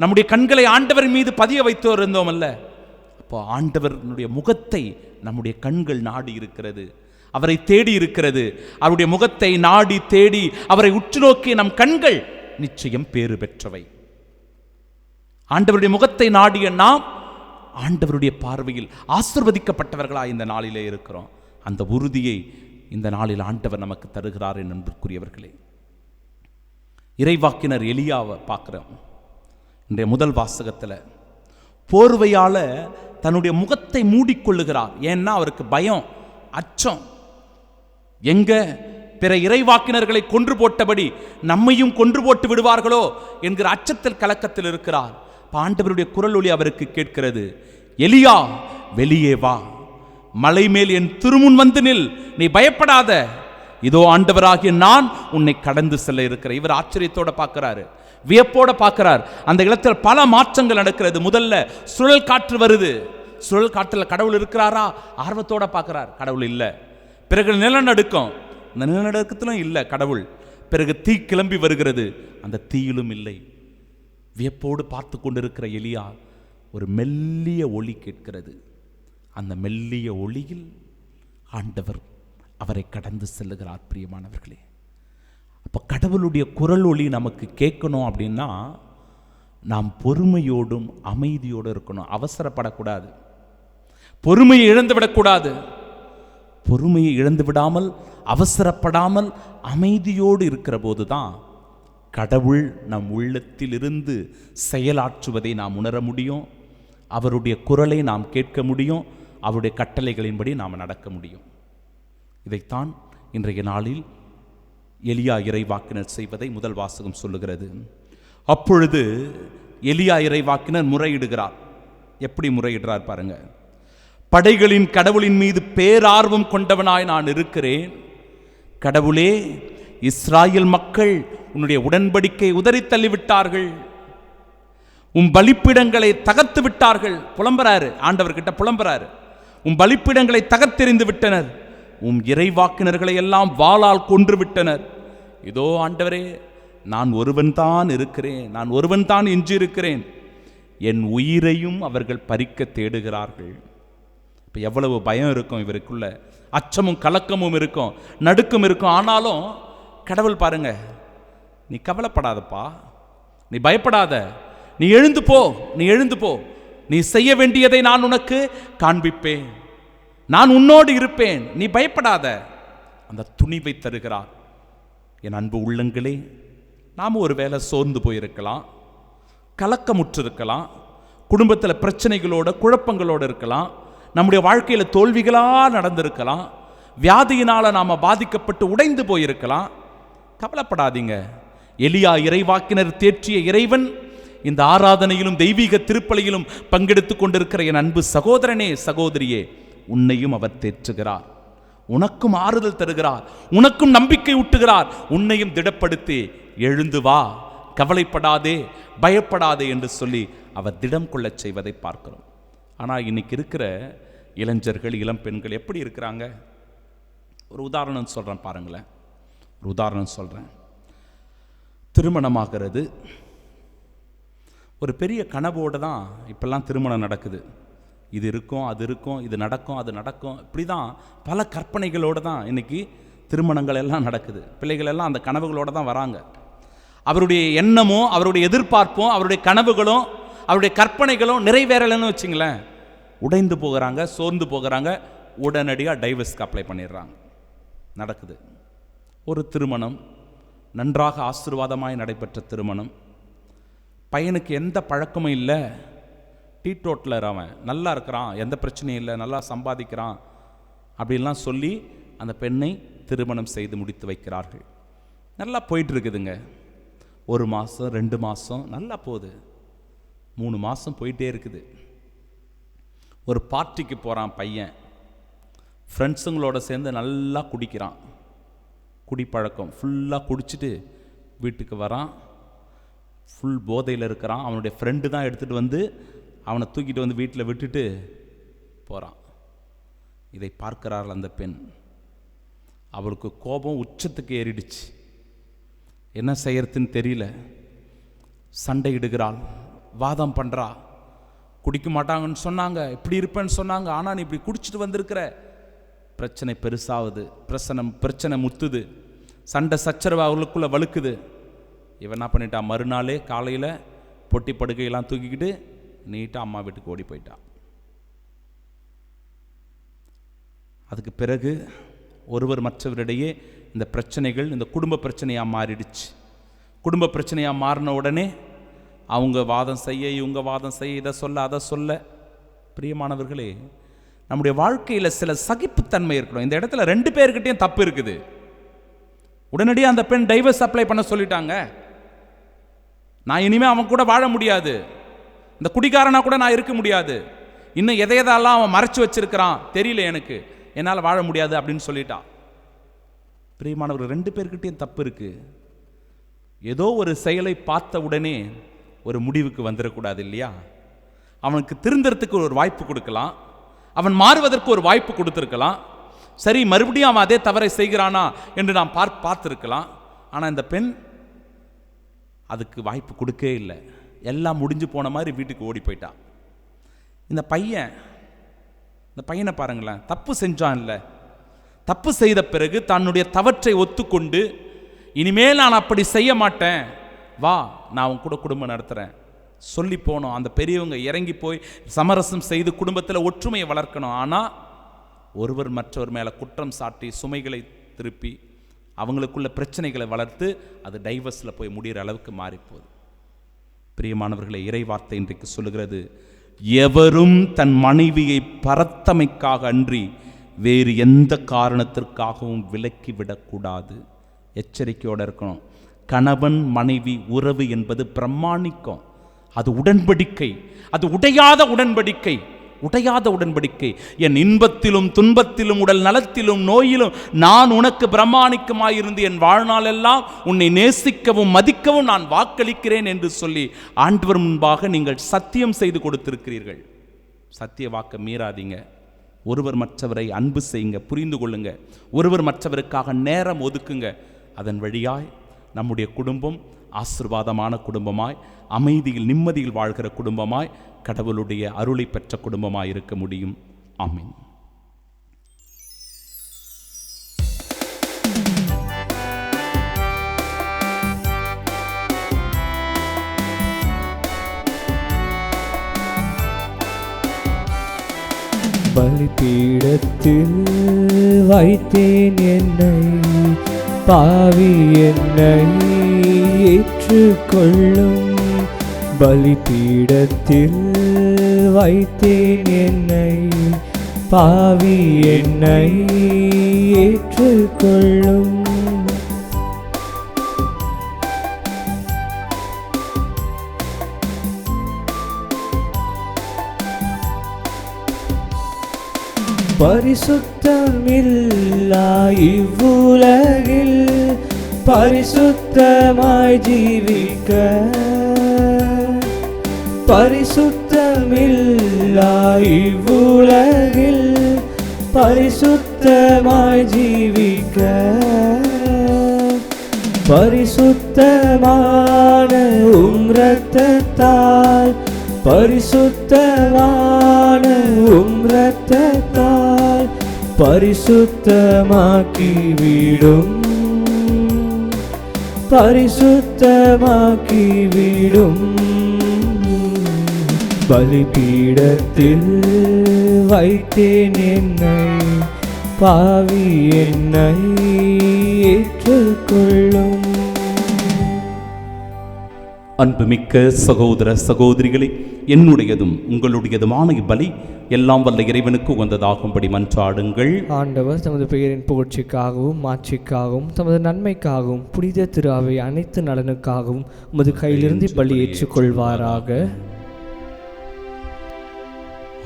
[SPEAKER 2] நம்முடைய கண்களை ஆண்டவர் மீது பதிய வைத்து இருந்தோம் அல்ல. அப்போ ஆண்டவருடைய முகத்தை நம்முடைய கண்கள் நாடி இருக்கிறது, அவரை தேடி இருக்கிறது. அவருடைய முகத்தை நாடி தேடி அவரை உற்று நோக்கிய நம் கண்கள் நிச்சயம் பேறு பெற்றவை. ஆண்டவருடைய முகத்தை நாடிய நாம் ஆண்டவருடைய பார்வையில் ஆசீர்வதிக்கப்பட்டவர்களாக இந்த நாளிலே இருக்கிறோம். அந்த உறுதியை இந்த நாளில் ஆண்டவர் நமக்கு தருகிறார். என்பதற்குரியவர்களே, இறைவாக்கினர் எலியாவை பார்க்கிறோம். இன்றைய முதல் வாசகத்தில் போர்வையால தன்னுடைய முகத்தை மூடிக்கொள்ளுகிறார். ஏன்னா அவருக்கு பயம், அச்சம். எங்க பிற இறைவாக்கினர்களை கொன்று போட்டபடி நம்மையும் கொன்று போட்டு விடுவார்களோ என்கிற அச்சத்தில் கலக்கத்தில் இருக்கிறார். ஆண்டவருடைய குரல் ஒலி அவருக்கு கேட்கிறது, எலியா, வெளியே வா, மலை மேல் என் திருமுன் வந்து நில், நீ பயப்படாத, இதோ ஆண்டவராகிய நான் உன்னை கடந்து செல்ல இருக்கிறேன். இவர் ஆச்சரியத்தோட பார்க்கிறாரு, வியப்போட பார்க்கிறார். அந்த இடத்தில் பல மாற்றங்கள் நடக்கிறது. முதல்ல சுழல் காற்று வருது. சுழல் காற்றில் கடவுள் இருக்கிறாரா? ஆர்வத்தோட பார்க்கிறார். கடவுள் இல்லை. பிறகு நிலநடுக்கம், அந்த நிலநடுக்கத்திலும் இல்லை கடவுள். பிறகு தீ கிளம்பி வருகிறது, அந்த தீயிலும் இல்லை. வியப்போடு பார்த்து கொண்டிருக்கிற எலியா, ஒரு மெல்லிய ஒளி கேட்கிறது. அந்த மெல்லிய ஒளியில் ஆண்டவர் அவரை கடந்து செல்லுகிறார். பிரியமானவர்களே, அப்போ கடவுளுடைய குரல் ஒளி நமக்கு கேட்கணும் அப்படின்னா நாம் பொறுமையோடும் அமைதியோடு இருக்கணும். அவசரப்படக்கூடாது, பொறுமையை இழந்து விடக்கூடாது. பொறுமையை இழந்து விடாமல், அவசரப்படாமல் அமைதியோடு இருக்கிற போது தான் கடவுள் நம் உள்ளத்தில் இருந்து செயலாற்றுவதை நாம் உணர முடியும். அவருடைய குரலை நாம் கேட்க முடியும். அவருடைய கட்டளைகளின்படி நாம் நடக்க முடியும். இதைத்தான் இன்றைய நாளில் எலியா இறைவாக்கினர் செய்வதை முதல் வாசகம் சொல்லுகிறது. அப்பொழுது எலியா இறைவாக்கினர் முறையிடுகிறார். எப்படி முறையிடுறார் பாருங்க. படைகளின் கடவுளின் மீது பேரார்வம் கொண்டவனாய் நான் இருக்கிறேன். கடவுளே, இஸ்ராயேல் மக்கள் உன்னுடைய உடன்படிக்கை உதறி தள்ளிவிட்டார்கள், உன் பலிப்பீடங்களை தகர்த்து விட்டார்கள். புலம்புறாரு, ஆண்டவர்கிட்ட புலம்புறாரு. உன் பலிப்பீடங்களை தகர்த்தெறிந்து விட்டனர், உன் இறைவாக்கினர்களை எல்லாம் வாளால் கொன்று விட்டனர். இதோ ஆண்டவரே, நான் ஒருவன் தான் இருக்கிறேன், நான் ஒருவன் தான் எஞ்சி இருக்கிறேன், என் உயிரையும் அவர்கள் பறிக்க தேடுகிறார்கள். இப்போ எவ்வளவு பயம் இருக்கும் இவருக்குள்ள, அச்சமும் கலக்கமும் இருக்கும், நடுக்கம் இருக்கும். ஆனாலும் கடவுள் பாருங்க, நீ கவலைப்படாதப்பா, நீ பயப்படாத, நீ எழுந்து போ, நீ எழுந்து போ, நீ செய்ய வேண்டியதை நான் உனக்கு காண்பிப்பேன், நான் உன்னோடு இருப்பேன், நீ பயப்படாத. அந்த துணிவை தருகிறார். என் அன்பு உள்ளங்களே, நாம் ஒரு வேளை சோர்ந்து போயிருக்கலாம், கலக்கமுற்றிருக்கலாம், குடும்பத்தில் பிரச்சனைகளோட குழப்பங்களோடு இருக்கலாம், நம்முடைய வாழ்க்கையில் தோல்விகளாக நடந்திருக்கலாம், வியாதியினால் நாம் பாதிக்கப்பட்டு உடைந்து போயிருக்கலாம். கவலைப்படாதீங்க. எலியா இறைவாக்கினர் தேற்றிய இறைவன் இந்த ஆராதனையிலும் தெய்வீக திருப்பலியிலும் பங்கெடுத்துக் கொண்டிருக்கிற என் அன்பு சகோதரனே, சகோதரியே, உன்னையும் அவர் தேற்றுகிறார், உனக்கும் ஆறுதல் தருகிறார், உனக்கும் நம்பிக்கை ஊட்டுகிறார், உன்னையும் திடப்படுத்தி எழுந்து வா, கவலைப்படாதே, பயப்படாதே என்று சொல்லி அவர் திடம் கொள்ளச் செய்வதை பார்க்கிறோம். ஆனால் இன்னைக்கு இருக்கிற இளைஞர்கள், இளம் பெண்கள் எப்படி இருக்கிறாங்க? ஒரு உதாரணம் சொல்கிறேன் பாருங்களேன். ஒரு உதாரணம் சொல்கிறேன். திருமணமாகிறது ஒரு பெரிய கனவோடு தான் இப்பெல்லாம் திருமணம் நடக்குது. இது இருக்கும், அது இருக்கும், இது நடக்கும், அது நடக்கும், இப்படி தான் பல கற்பனைகளோடு தான் இன்னைக்கு திருமணங்கள் எல்லாம் நடக்குது. பிள்ளைகள் எல்லாம் அந்த கனவுகளோடு தான் வராங்க. அவருடைய எண்ணமும் அவருடைய எதிர்பார்ப்பும் அவருடைய கனவுகளும் அவருடைய கற்பனைகளும் நிறைவேறலைன்னு வச்சுங்களேன், உடைந்து போகிறாங்க, சோர்ந்து போகிறாங்க, உடனடியாக டைவர்ஸ்க்கு அப்ளை பண்ணிடுறாங்க. நடக்குது. ஒரு திருமணம் நன்றாக ஆசீர்வாதமாய் நடைபெற்ற திருமணம், பையனுக்கு எந்த பழக்கமும் இல்லை, டீடோட்டலர், அவன் நல்லா இருக்கிறான், எந்த பிரச்சனையும் இல்லை, நல்லா சம்பாதிக்கிறான் அப்படின்லாம் சொல்லி அந்த பெண்ணை திருமணம் செய்து முடித்து வைக்கிறார்கள். நல்லா போயிட்டு இருக்குதுங்க. 1 மாதம் 2 மாதம் நல்லா போகுது, 3 மாதம் போயிட்டே இருக்குது. ஒரு பார்ட்டிக்கு போகிறான் பையன், ஃப்ரெண்ட்ஸுங்களோட சேர்ந்து நல்லா குடிக்கிறான், குடிப்பழக்கம் ஃபுல்லாக குடிச்சிட்டு வீட்டுக்கு வரான், ஃபுல் போதையில் இருக்கிறான். அவனுடைய ஃப்ரெண்டு தான் எடுத்துகிட்டு வந்து அவனை தூக்கிட்டு வந்து வீட்டில் விட்டுட்டு போகிறான். இதை பார்க்கிறாள் அந்த பெண். அவளுக்கு கோபம் உச்சத்துக்கு ஏறிடுச்சு, என்ன செய்யறதுன்னு தெரியல, சண்டையிடுகிறாள், வாதம் பண்ணுறா. குடிக்க மாட்டாங்கன்னு சொன்னாங்க, இப்படி இருப்பேன்னு சொன்னாங்க, ஆனால் நீ இப்படி குடிச்சிட்டு வந்திருக்கிற. பிரச்சனை பெருசாகுது, பிரச்சனை முத்துது, சண்டை சச்சரவு அவர்களுக்குள்ளே வலுக்குது. இவன் என்ன பண்ணிட்டான், மறுநாளே காலையில் பொட்டி படுக்கையெல்லாம் தூக்கிக்கிட்டு நீட்டாக அம்மா வீட்டுக்கு ஓடி போயிட்டான். அதுக்கு பிறகு ஒருவர் மற்றவரிடையே இந்த பிரச்சனைகள் இந்த குடும்ப பிரச்சனையாக மாறிடுச்சு. குடும்ப பிரச்சனையாக மாறின உடனே அவங்க வாதம் செய்ய, இவங்க வாதம் செய்ய, இதை சொல்ல அதை சொல்ல. பிரியமானவர்களே, நம்முடைய வாழ்க்கையில் சில சகிப்புத்தன்மை இருக்கணும். இந்த இடத்துல 2 பேர்கிட்டையும் தப்பு இருக்குது. உடனடியாக அந்த பெண் டைவர்ஸ் அப்ளை பண்ண சொல்லிட்டாங்க. நான் இனிமேல் அவன் கூட வாழ முடியாது, இந்த குடிகாரனா கூட நான் இருக்க முடியாது, இன்னும் எதையெல்லாம் அவன் மறைச்சு வச்சிருக்கிறான் தெரியல, எனக்கு என்னால் வாழ முடியாது அப்படின்னு சொல்லிட்டான். பிரியமானவர்கள், 2 பேர்கிட்டையும் தப்பு இருக்கு. ஏதோ ஒரு செயலை பார்த்த உடனே ஒரு முடிவுக்கு வந்துடக்கூடாது இல்லையா? அவனுக்கு திருந்தறதுக்கு ஒரு வாய்ப்பு கொடுக்கலாம், அவன் மாறுவதற்கு ஒரு வாய்ப்பு கொடுத்துருக்கலாம். சரி, மறுபடியும் அவன் அதே தவறை செய்கிறானா என்று நாம் பார்த்துருக்கலாம். ஆனால் இந்த பெண் அதுக்கு வாய்ப்பு கொடுக்கவே இல்லை. எல்லாம் முடிஞ்சு போன மாதிரி வீட்டுக்கு ஓடி போயிட்டான். இந்த பையனை பாருங்களேன், தப்பு செஞ்சான் இல்லை, தப்பு செய்த பிறகு தன்னுடைய தவற்றை ஒத்துக்கொண்டு இனிமேல் நான் அப்படி செய்ய மாட்டேன், வா நான் அவன் கூட குடும்பம் நடத்துகிறேன் சொல்லி போனோம். அந்த பெரியவங்க இறங்கி போய் சமரசம் செய்து குடும்பத்தில் ஒற்றுமையை வளர்க்கணும். ஆனால் ஒருவர் மற்றவர் மேலே குற்றம் சாட்டி சுமைகளை திருப்பி அவங்களுக்குள்ள பிரச்சனைகளை வளர்த்து அது டைவர்ஸில் போய் முடிகிற அளவுக்கு மாறிப்போகுது. பிரியமானவர்களை, இறைவார்த்தை இன்றைக்கு சொல்லுகிறது, எவரும் தன் மனைவியை பரத்தமைக்காக அன்றி வேறு எந்த காரணத்திற்காகவும் விலக்கி விடக்கூடாது. எச்சரிக்கையோடு இருக்கணும். கணவன் மனைவி உறவு என்பது பிரமாணிக்கம், அது உடன்படிக்கை, அது உடையாத உடன்படிக்கை, உடையாத உடன்படிக்கை. என் இன்பத்திலும் துன்பத்திலும் உடல் நலத்திலும் நோயிலும் நான் உனக்கு பிரமாணிக்கமாயிருந்து என் வாழ்நாளெல்லாம் உன்னை நேசிக்கவும் மதிக்கவும் நான் வாக்களிக்கிறேன் என்று சொல்லி ஆண்டவர் முன்பாக நீங்கள் சத்தியம் செய்து கொடுத்திருக்கிறீர்கள். சத்திய வாக்க மீறாதீங்க. ஒருவர் மற்றவரை அன்பு செய்யுங்க, புரிந்து கொள்ளுங்க, ஒருவர் மற்றவருக்காக நேரம் ஒதுக்குங்க. அதன் வழியாய் நம்முடைய குடும்பம் ஆசீர்வாதமான குடும்பமாய், அமைதியில் நிம்மதியில் வாழ்கிற குடும்பமாய், கடவுளுடைய அருளை பெற்ற குடும்பமாய் இருக்க முடியும். ஆமென்.
[SPEAKER 1] பலிபீடத்தில் வைத்தேன் என்னை, பாவி என்னை ஏற்றுக்கொள்ளும். பலிபீடத்தில் வைத்தேன் என்னை, பாவி என்னை ஏற்றுக்கொள்ளும். பரிசுத்தமில்லா இவ்வுலகில் பரிசுத்தமாய் ஜீவிக்க, பரிசுத்தமில்லா இவ்வுலகில் பரிசுத்தமாய் ஜீவிக்க, பரிசுத்தமான இரத்தத்தால், பரிசுத்தமான இரத்தத்தால் பரிசுத்தமாக்கி விடும், பரிசுத்தமாக்கி விடும். பலிபீடத்தில் வைத்தேன் என்னை, பாவி என்னை ஏற்றுக்கொள்ளும்.
[SPEAKER 2] அன்புமிக்க சகோதர சகோதரிகளே, என்னுடையதும் உங்களுடையதுமான இப்பலி எல்லாம் வல்ல இறைவனுக்கு உகந்ததாகும்படி மன்றாடுங்கள்.
[SPEAKER 1] ஆண்டவர் தமது பெயரின் புகழ்ச்சிக்காகவும் மாட்சிக்காகவும் தமது நன்மைக்காகவும் புனித திரு அவை அனைத்து நலனுக்காகவும் உமது கையிலிருந்து பலி ஏற்றுக்கொள்வாராக.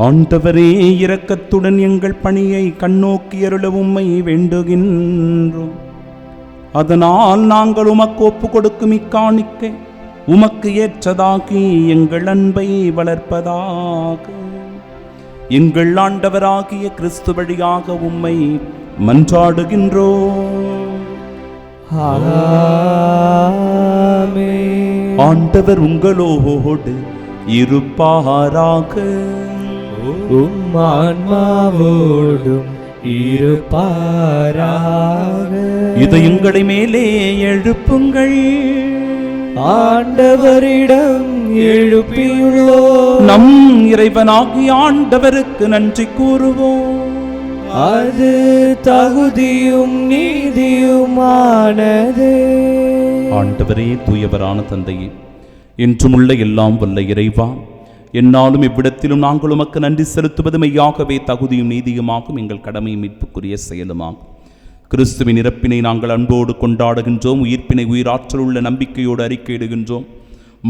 [SPEAKER 2] ஆண்டவரே, இரக்கத்துடன் எங்கள் பணியை கண்ணோக்கி அருள உம்மை வேண்டுகின்றோம். அதனால் நாங்கள் உமக்கு ஒப்பு கொடுக்கும் இக்காணிக்கை உமக்கு ஏற்றதாகி எங்கள் அன்பை வளர்ப்பதாக. எங்கள் ஆண்டவராகிய கிறிஸ்து வழியாக உம்மை மன்றாடுகின்றோம்.
[SPEAKER 1] ஆமென்.
[SPEAKER 2] ஆண்டவர் உங்களோடு இருப்பாராக.
[SPEAKER 1] உம் ஆன்மாவோடும் இருப்பாராக.
[SPEAKER 2] இதயங்களை மேலே எழுப்புங்கள்.
[SPEAKER 1] ஆண்டவரிடம் எழுப்பியுள்ளோம்.
[SPEAKER 2] நம் இறைவனாகிய ஆண்டவருக்கு நன்றி கூறுவோம்.
[SPEAKER 1] அது தகுதியும் நீதியுமானது.
[SPEAKER 2] ஆண்டவரே, தூயவரான தந்தையே, என்றுமுள்ள எல்லாம் வல்ல இறைவா, என்னாலும் இவ்விடத்திலும் நாங்கள் உமக்கு நன்றி செலுத்துவது மெய்யாகவே தகுதியும் நீதியுமாகும், எங்கள் கடமையும் மீட்புக்குரிய செயலுமாகும். கிறிஸ்துவின் இறப்பினை நாங்கள் அன்போடு கொண்டாடுகின்றோம். உயிர்ப்பினை உயிராற்றல் உள்ள நம்பிக்கையோடு அறிக்கையிடுகின்றோம்.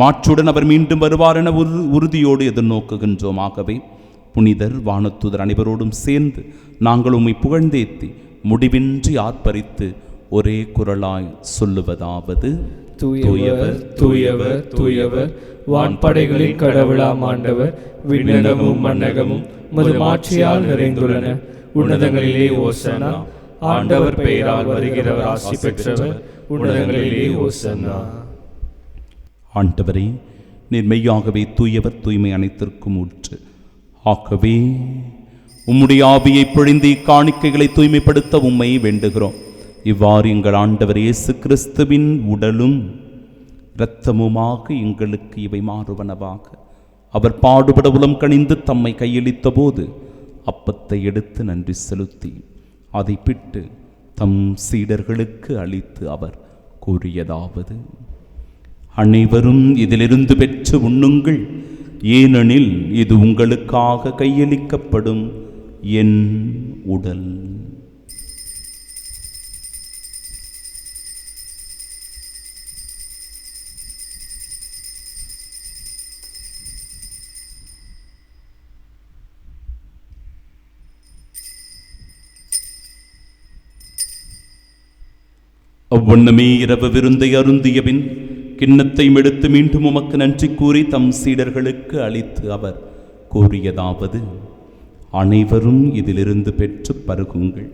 [SPEAKER 2] மாற்றுடன் அவர் மீண்டும் வருவார் என உறுதியோடு எதிர்நோக்குகின்றோம். ஆகவே புனிதர் வானதூதர் அனைவரோடும் சேர்ந்து நாங்கள் உம்மை புகழ்ந்தேத்தி முடிவின்றி ஆர்ப்பரித்து ஒரே குரலாய் சொல்லுவதாவது:
[SPEAKER 1] தூயவர் தூயவர் தூயவர், வான்படைகளின் கடவுளாம் ஆண்டவர், விண்ணகமும் மண்ணகமும் உமது மாட்சியால் நிறைந்துள்ளன. உன்னதங்களிலே ஓசன்னா. ஆண்டவர் பெயரால் வருகிறவர் ஆசி பெற்றவர், உன்னதங்களிலே ஓசன்னா.
[SPEAKER 2] ஆண்டவரே, நீர் மெய்யாகவே தூயவர், தூய்மை அனைத்திற்கும் ஊற்று. ஆகவே உம்முடைய ஆவியை பொழிந்து இக்காணிக்கைகளை தூய்மைப்படுத்த உம்மை வேண்டுகிறோம். இவ்வாறு எங்கள் ஆண்டவர் இயேசு கிறிஸ்துவின் உடலும் இரத்தமுமாக எங்களுக்கு இவை மாறுவனவாக. அவர் பாடுபட உளம் கனிந்து தம்மை கையளித்த போது அப்பத்தை எடுத்து நன்றி செலுத்தி அதை பிட்டு தம் சீடர்களுக்கு அளித்து அவர் கூறியதாவது: அனைவரும் இதிலிருந்து பெற்று உண்ணுங்கள், ஏனெனில் இது உங்களுக்காக கையளிக்கப்படும் என் உடல். அவ்வண்ணமே இரவு விருந்தை அருந்தியபின் கிண்ணத்தை எடுத்து மீண்டும் உமக்கு நன்றி கூறி தம் சீடர்களுக்கு அளித்து அவர் கூறியதாவது, அனைவரும் இதிலிருந்து பெற்று பருகுங்கள்.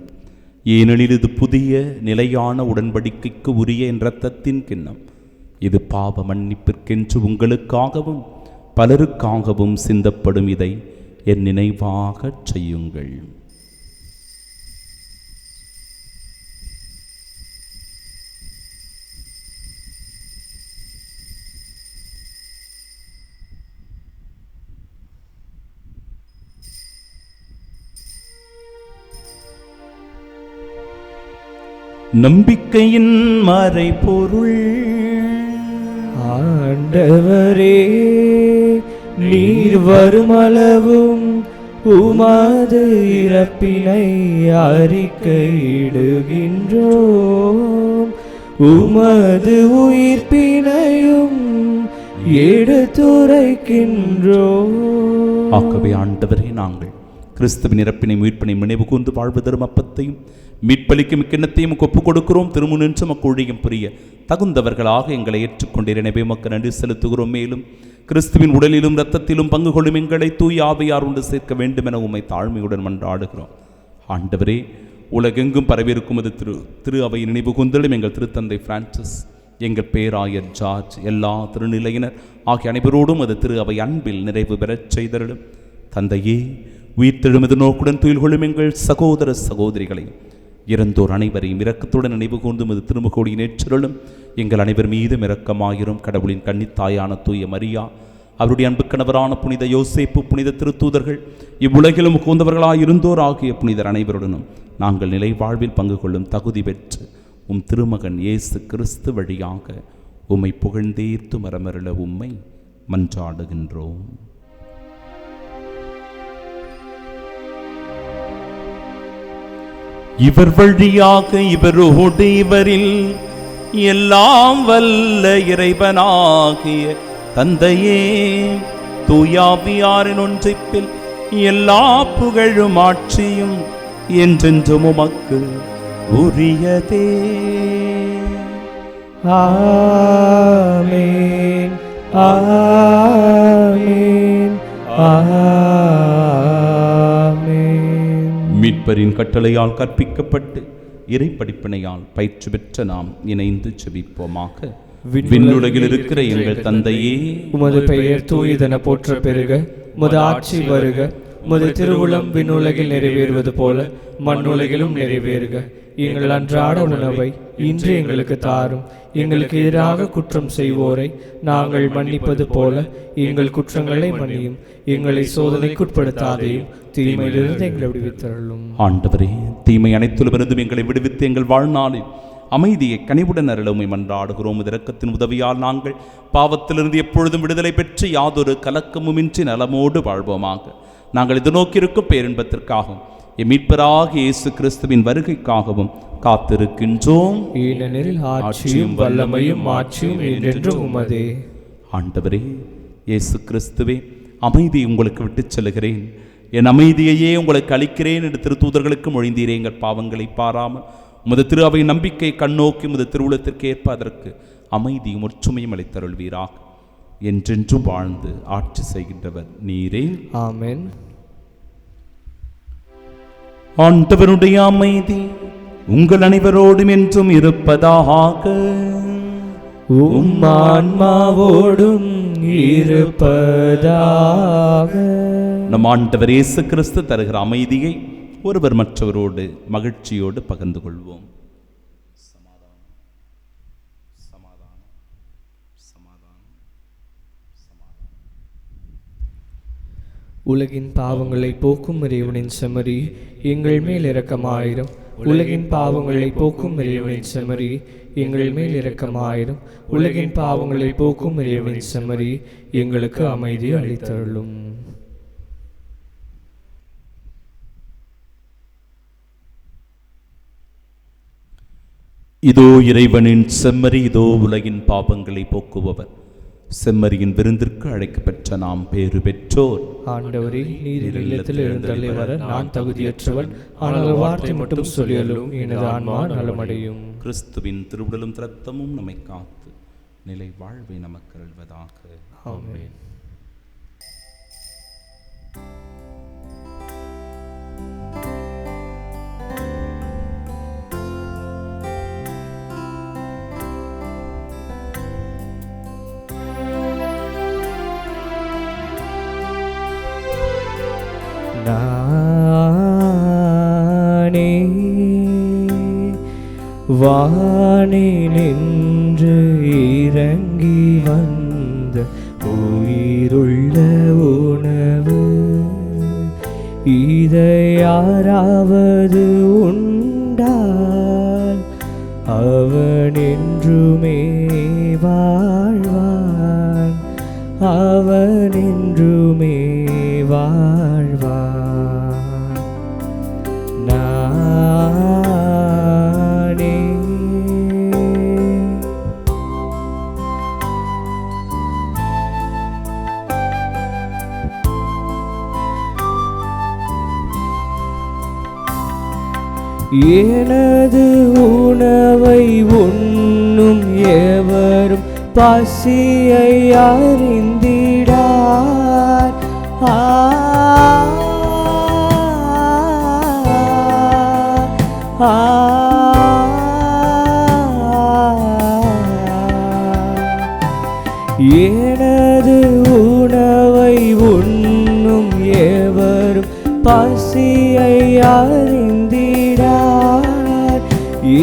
[SPEAKER 2] ஏனெனில் இது புதிய நிலையான உடன்படிக்கைக்கு உரிய என் இரத்தத்தின் கிண்ணம். இது பாவ மன்னிப்பிற்கென்று உங்களுக்காகவும் பலருக்காகவும் சிந்தப்படும். இதை என் நினைவாக செய்யுங்கள். நம்பிக்கையின் மறைபொருள்.
[SPEAKER 1] ஆண்டவரே, நீர் வருமளவும் உமது இறப்பினை அறிக்கையிடுகின்றோம், உமது உயிர்ப்பினையும் எடுத்துரைக்கின்றோம்.
[SPEAKER 2] ஆகவே ஆண்டவரே, நாங்கள் கிறிஸ்துவின் இறப்பினை உயிர்ப்பினை நினைவு கூர்ந்து வாழ்வு தரும் அப்பத்தையும் மீட்பளிக்கும் கிண்ணத்தையும் ஒப்புக் கொடுக்கிறோம். திருமுனின்று மக்கொழியும் புரிய தகுந்தவர்களாக எங்களை ஏற்றுக்கொண்டீர். எனவே உமக்கு நன்றி செலுத்துகிறோம். மேலும் கிறிஸ்துவின் உடலிலும் இரத்தத்திலும் பங்கு கொள்ளும் எங்களை தூய் ஆவியார் உண்டு சேர்க்க வேண்டும் என உம்மை தாழ்மையுடன் மன்றாடுகிறோம். ஆண்டவரே, உலகெங்கும் பரவியிருக்கும் அது திரு அவை நினைவு கூர்ந்தலும் எங்கள் திருத்தந்தை பிரான்சிஸ், எங்கள் பேராயர் ஜார்ஜ், எல்லா திருநிலையினர் ஆகிய அனைவரோடும் அது திரு அவை அன்பில் நிறைவு பெறச் செய்தருளும். தந்தையே, உயிர்த்தெழுமது நோக்குடன் துயில் கொள்ளும் எங்கள் சகோதர சகோதரிகளை, இறந்தோர் அனைவரையும் இரக்கத்துடன் நினைவு கூர்ந்தும் அது திருமுகோடியின் ஏற்றலும் எங்கள் அனைவர் மீதும் இரக்கமாயிரும். கடவுளின் கன்னித்தாயான தூய மரியா, அவருடைய அன்பு கணவரான புனித யோசேப்பு, புனித திருத்தூதர்கள், இவ்வுலகிலும் உகந்தவர்களாயிருந்தோர் ஆகிய புனிதர் அனைவருடனும் நாங்கள் நிலை வாழ்வில் பங்கு கொள்ளும் தகுதி பெற்று உம் திருமகன் இயேசு கிறிஸ்து வழியாக உம்மை புகழ்ந்தேத்து மரமருள உம்மை மன்றாடுகின்றோம். இவர் வழியாக இவரோடு இவரில் எல்லாம் வல்ல இறைவனாகிய தந்தையே, தூயாவியாரின் ஒன்றிப்பில் எல்லா புகழும் ஆட்சியும் என்றென்றும் உமக்கு உரியதே.
[SPEAKER 1] ஆமென், ஆமென், ஆமென்.
[SPEAKER 2] மீட்பரின் கட்டளையால் கற்பிக்கப்பட்டு இறை படிப்பினையால் பயிற்சி பெற்ற நாம் இணைந்து செபிப்போமாக. விண்ணுலகில் இருக்கிற எங்கள் தந்தையே,
[SPEAKER 1] உமது பெயர் தூயதென போற்ற பெருக, உமது ஆட்சி வருக, உமது திருவுளம் விண்ணுலகில் நிறைவேறுவது போல மண்ணுலகிலும் நிறைவேறுக. எங்கள் அன்றாட உணவை இன்று எங்களுக்கு தாரும். எங்களுக்கு எதிராக குற்றம் செய்வோரை நாங்கள் மன்னிப்பது போல எங்கள் குற்றங்களை மன்னியும். எங்களை சோதனைக்குட்படுத்தாதையும் தீமையிலிருந்து எங்களை விடுவித்தருளும்.
[SPEAKER 2] ஆண்டவரே, தீமை அனைத்திலுமிருந்தும் எங்களை விடுவித்து எங்கள் வாழ்நாளில் அமைதியை கனிவுடன் அருளுமை மன்றாடுகிறோம். இரக்கத்தின் உதவியால் நாங்கள் பாவத்திலிருந்து எப்பொழுதும் விடுதலை பெற்று யாதொரு கலக்கமுமின்றி நலமோடு வாழ்வோமாக. நாங்கள் இது நோக்கியிருக்கும் பேரின்பத்திற்காகவும் மீட்பராக இயேசு கிறிஸ்துவின் வருகைக்காகவும் காத்திருக்கின்றோம்.
[SPEAKER 1] ஏனெனில் ஆட்சியும் வல்லமையும் மாட்சியும் என்றென்றும் உமதே.
[SPEAKER 2] ஆண்டவரே இயேசு கிறிஸ்துவே, அமைதி உங்களுக்கு விட்டுச் செல்கிறேன், என் அமைதியையே உங்களுக்கு அளிக்கிறேன் என்று திருத்தூதர்களுக்கு மொழிந்தீரே. எங்கள் பாவங்களை பாராமல் உமது திரு அவை நம்பிக்கை கண்ணோக்கி உமது திருவுளத்திற்கு ஏற்ப அதற்கு அமைதியும் ஒற்றுமையும் அளித்தருள்வீராக. என்றென்றும் வாழ்ந்து ஆட்சி செய்கின்றவர் நீரே.
[SPEAKER 1] ஆமென்.
[SPEAKER 2] ஆண்டவருடைய அமைதி உங்கள் அனைவரோடும் என்றும் இருப்பதாக.
[SPEAKER 1] உம் ஆன்மாவோடும் இருப்பதாக.
[SPEAKER 2] நம் ஆண்டவர் இயேசு கிறிஸ்து தருகிற அமைதியை ஒருவர் மற்றவரோடு மகிழ்ச்சியோடு பகிர்ந்து கொள்வோம்.
[SPEAKER 1] உலகின் பாவங்களை போக்கும் இறைவனின் செம்மறி, எங்கள் மேல் இரக்கமாயிரும். உலகின் பாவங்களை போக்கும் இறைவனின் செம்மறி, எங்கள் மேல் இரக்கமாயிரும். உலகின் பாவங்களை போக்கும் இறைவனின் செம்மறி, எங்களுக்கு அமைதி அளித்தருளும்.
[SPEAKER 2] இதோ இறைவனின் செம்மறி, இதோ உலகின் பாவங்களை போக்குபவர். செம்மறியின் விருந்திற்கு அழைக்கப்பெற்ற நாம் பேறு பெற்றோர்.
[SPEAKER 1] ஆண்டவரே, நீர் இல்லத்தில் எழுந்தருளி வர நான் தகுதியற்றவன். ஆனால் ஒரு வார்த்தை மட்டும் சொல்லியலும் எனது ஆன்மா நலமடையும்.
[SPEAKER 2] கிறிஸ்துவின் திருவுடலும் இரத்தமும் நம்மை காத்து நிலை வாழ்வை நமக்கு அருள்வதாக.
[SPEAKER 1] ஆமென். நானே வானினின்று இறங்கி வந்த உயிருள்ள உணவு, இதை யாராவது உண்டால் அவன் என்றுமே வாழ்வான், அவன் என்றுமே வாழ்வான். நானே எனது உணவை உண்ணும் எவரும் பசியை அறிந்திடார். எனது உணவை உண்ணும் எவரும் பசியை அறிந்திடார்.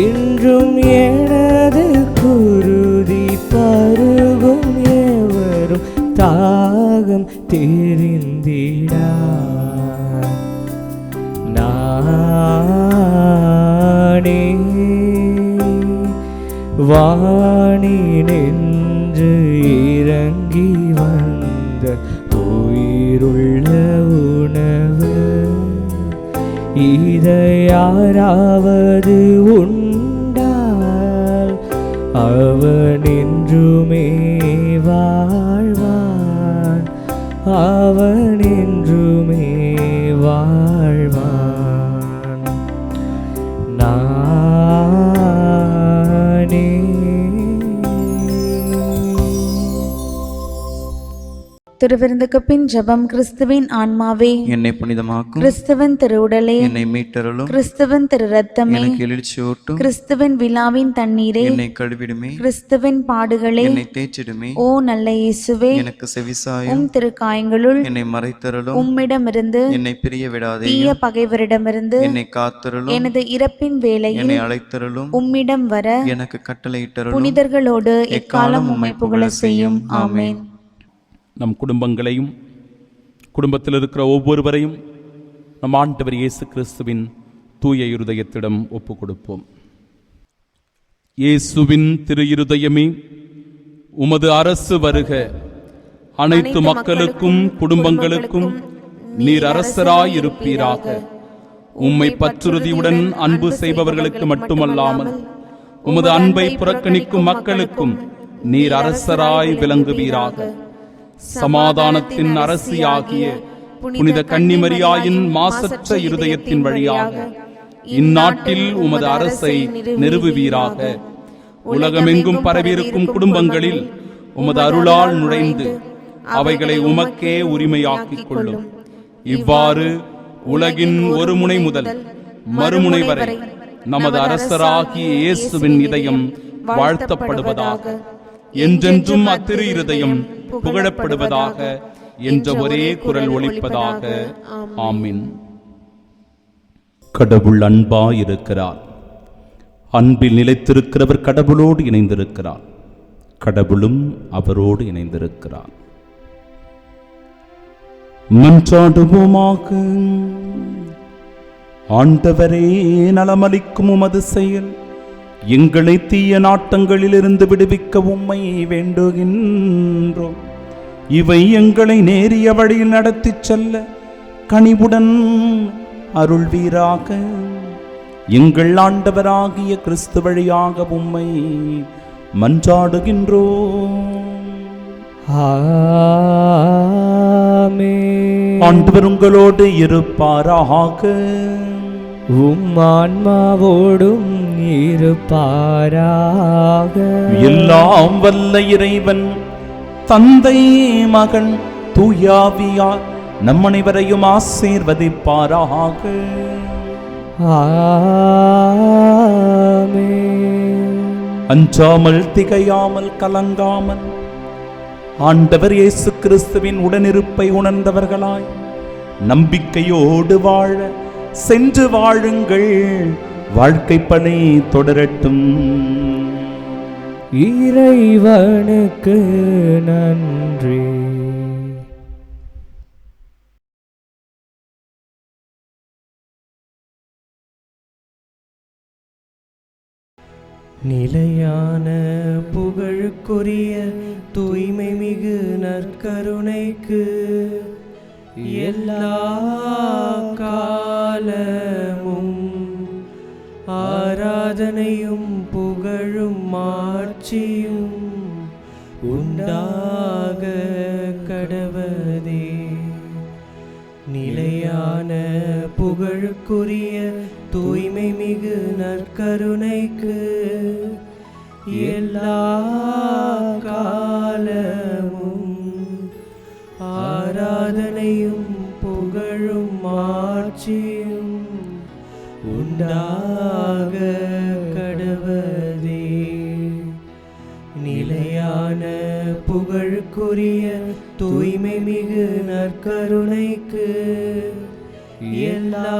[SPEAKER 1] இன்றும் எனது குருதி பருகும் எவரும் தாகம் தெரிந்திடார். நானே வானினின்று இறங்கி வந்த உயிருள்ள உணவு, இதை யாராவது உண்டால் அவன் என்றுமே வாழ்வான், அவன் என்றுமே வாழ்வான். நானே
[SPEAKER 4] திருவிருந்துக்கு பின் ஜெபம். கிறிஸ்துவின் ஆன்மாவே
[SPEAKER 5] என்னை புனிதமாக்கும்,
[SPEAKER 4] கிறிஸ்துவின் திருவுடலே
[SPEAKER 5] என்னை மீட்டருளும்,
[SPEAKER 4] கிறிஸ்துவின் திரு ரத்தமே
[SPEAKER 5] எனக்கு எழுச்சியூட்டும்,
[SPEAKER 4] கிறிஸ்துவின் விழாவின் தண்ணீரே
[SPEAKER 5] என்னை கழுவிடுமே,
[SPEAKER 4] கிறிஸ்துவின் பாடுகளே
[SPEAKER 5] என்னை தேய்ச்சிடுமே,
[SPEAKER 4] ஓ நல்ல இயேசுவே
[SPEAKER 5] எனக்கு செவிசாயும்,
[SPEAKER 4] உம் திருக்காயங்களுள்
[SPEAKER 5] என்னை மறைத்தருளும்,
[SPEAKER 4] உம்மிடமிருந்து
[SPEAKER 5] என்னை பிரிய விடாதே,
[SPEAKER 4] தீய பகைவரிடமிருந்து
[SPEAKER 5] என்னை காத்தருளும்,
[SPEAKER 4] எனது இறப்பின் வேளையில்
[SPEAKER 5] என்னை அழைத்தருளும்,
[SPEAKER 4] உம்மிடம் வர
[SPEAKER 5] எனக்கு கட்டளையிட்டருளும்,
[SPEAKER 4] புனிதர்களோடு எக்காலம் உம்மை புகழ செய்யும். ஆமென்.
[SPEAKER 2] நம் குடும்பங்களையும் குடும்பத்தில் இருக்கிற ஒவ்வொருவரையும் நம் ஆண்டவர் இயேசு கிறிஸ்துவின் தூய இருதயத்திடம் ஒப்பு கொடுப்போம். இயேசுவின் திரு இருதயமே, உமது அரசு வருக. அனைத்து மக்களுக்கும் குடும்பங்களுக்கும் நீர் அரசராயிருப்பீராக. உம்மை பற்றுறுதியுடன் அன்பு செய்பவர்களுக்கு மட்டுமல்லாமல் உமது அன்பை புறக்கணிக்கும் மக்களுக்கும் நீர் அரசராய் விளங்குவீராக. சமாதானத்தின் அரசியாகிய புனித கன்னிமரியாயின் மாசற்ற இருதயத்தின் வழியாக இந்நாட்டில் உமது அரசை நிறுவுவீராக. உலகமெங்கும் பரவியிருக்கும் குடும்பங்களில் உமது அருளால் நுழைந்து அவைகளை உமக்கே உரிமையாக்கிக் கொள்ளும். இவ்வாறு உலகின் ஒரு முனை முதல் மறுமுனை வரை நமது அரசராகிய இயேசுவின் இதயம் வாழ்த்தப்படுவதாக. என்றென்றும் அத்திரு இருதயம் புகழப்படுவதாக என்ற ஒரே குரல் ஒலிப்பதாக. ஆமீன். கடவுள் அன்பாயிருக்கிறார். அன்பில் நிலைத்திருக்கிறவர் கடவுளோடு இணைந்திருக்கிறார். கடவுளும் அவரோடு இணைந்திருக்கிறார். மன்றாடுவோமாக. ஆண்டவரே, நலமளிக்கும் உமது செயல் எங்களை தீய நாட்டங்களிலிருந்து விடுவிக்க உம்மை வேண்டுகின்றோம். இவை எங்களை நேரிய வழியில் நடத்திச் செல்ல கனிவுடன் அருள்வீராக. எங்கள் ஆண்டவராகிய கிறிஸ்து வழியாக உம்மை மன்றாடுகின்றோம்.
[SPEAKER 1] ஆமென்.
[SPEAKER 2] ஆண்டவர் உங்களோடு இருப்பாராக.
[SPEAKER 1] உம் ஆன்மாவோடும் இருப்பாராக.
[SPEAKER 2] எல்லாம் வல்ல இறைவன் தந்தை, மகன், தூயாவியார் நம் அனைவரையும் ஆசீர்வதிப்பாராக.
[SPEAKER 1] ஆமென்.
[SPEAKER 2] அஞ்சாமல், திகையாமல், கலங்காமல் ஆண்டவர் இயேசு கிறிஸ்துவின் உடனிருப்பை உணர்ந்தவர்களாய் நம்பிக்கையோடு வாழ சென்று வாழுங்கள். வாழ்க்கை பணி தொடரட்டும்.
[SPEAKER 1] இறைவனுக்கு நன்றி. நிலையான புகழுக்குரிய தூய்மை மிகு நற்கருணைக்கு எல்லா காலமும் ஆராதனையும் புகழும் மாட்சியும் உண்டாக கடவதே. நிலையான புகழுக்குரிய தூய்மை மிகு நற்கருணைக்கு எல்லா காலமும் ஆராதனையும் புகழும் மாட்சியும் உண்டாக கடவதே. நிலையான புகழுக்குரிய தூய்மை மிகு நற்கருணைக்கு எல்லா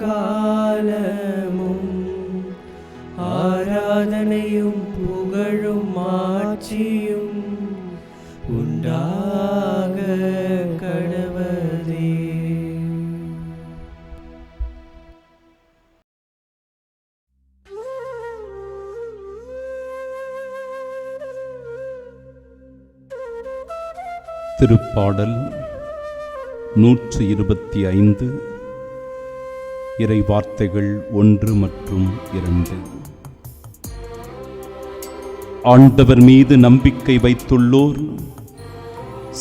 [SPEAKER 1] காலமும் ஆராதனையும் புகழும் மாட்சியும் உண்டாக கடவதே.
[SPEAKER 2] திருப்பாடல் 125 இறை வார்த்தைகள் 1 மற்றும் 2. ஆண்டவர் மீது நம்பிக்கை வைத்துள்ளோர்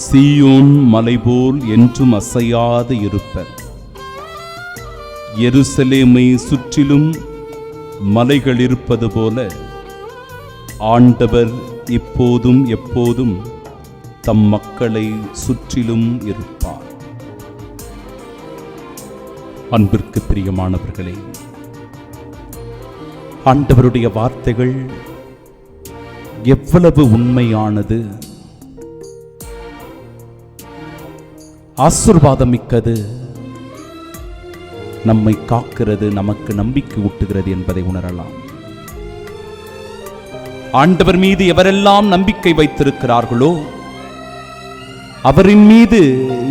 [SPEAKER 2] சீயோன் மலைபோல் என்றும் அசையாது இருப்பர். எருசலேமை சுற்றிலும் மலைகள் இருப்பது போல ஆண்டவர் இப்போதும் எப்போதும் தம் மக்களை சுற்றிலும் இருப்பார். அன்பிற்கு பிரியமானவர்களே, ஆண்டவருடைய வார்த்தைகள் எவ்வளவு உண்மையானது, ஆசீர்வாதமிக்கது, நம்மை காக்கிறது, நமக்கு நம்பிக்கை ஊட்டுகிறது என்பதை உணரலாம். ஆண்டவர் மீது எவரெல்லாம் நம்பிக்கை வைத்திருக்கிறார்களோ, அவரின் மீது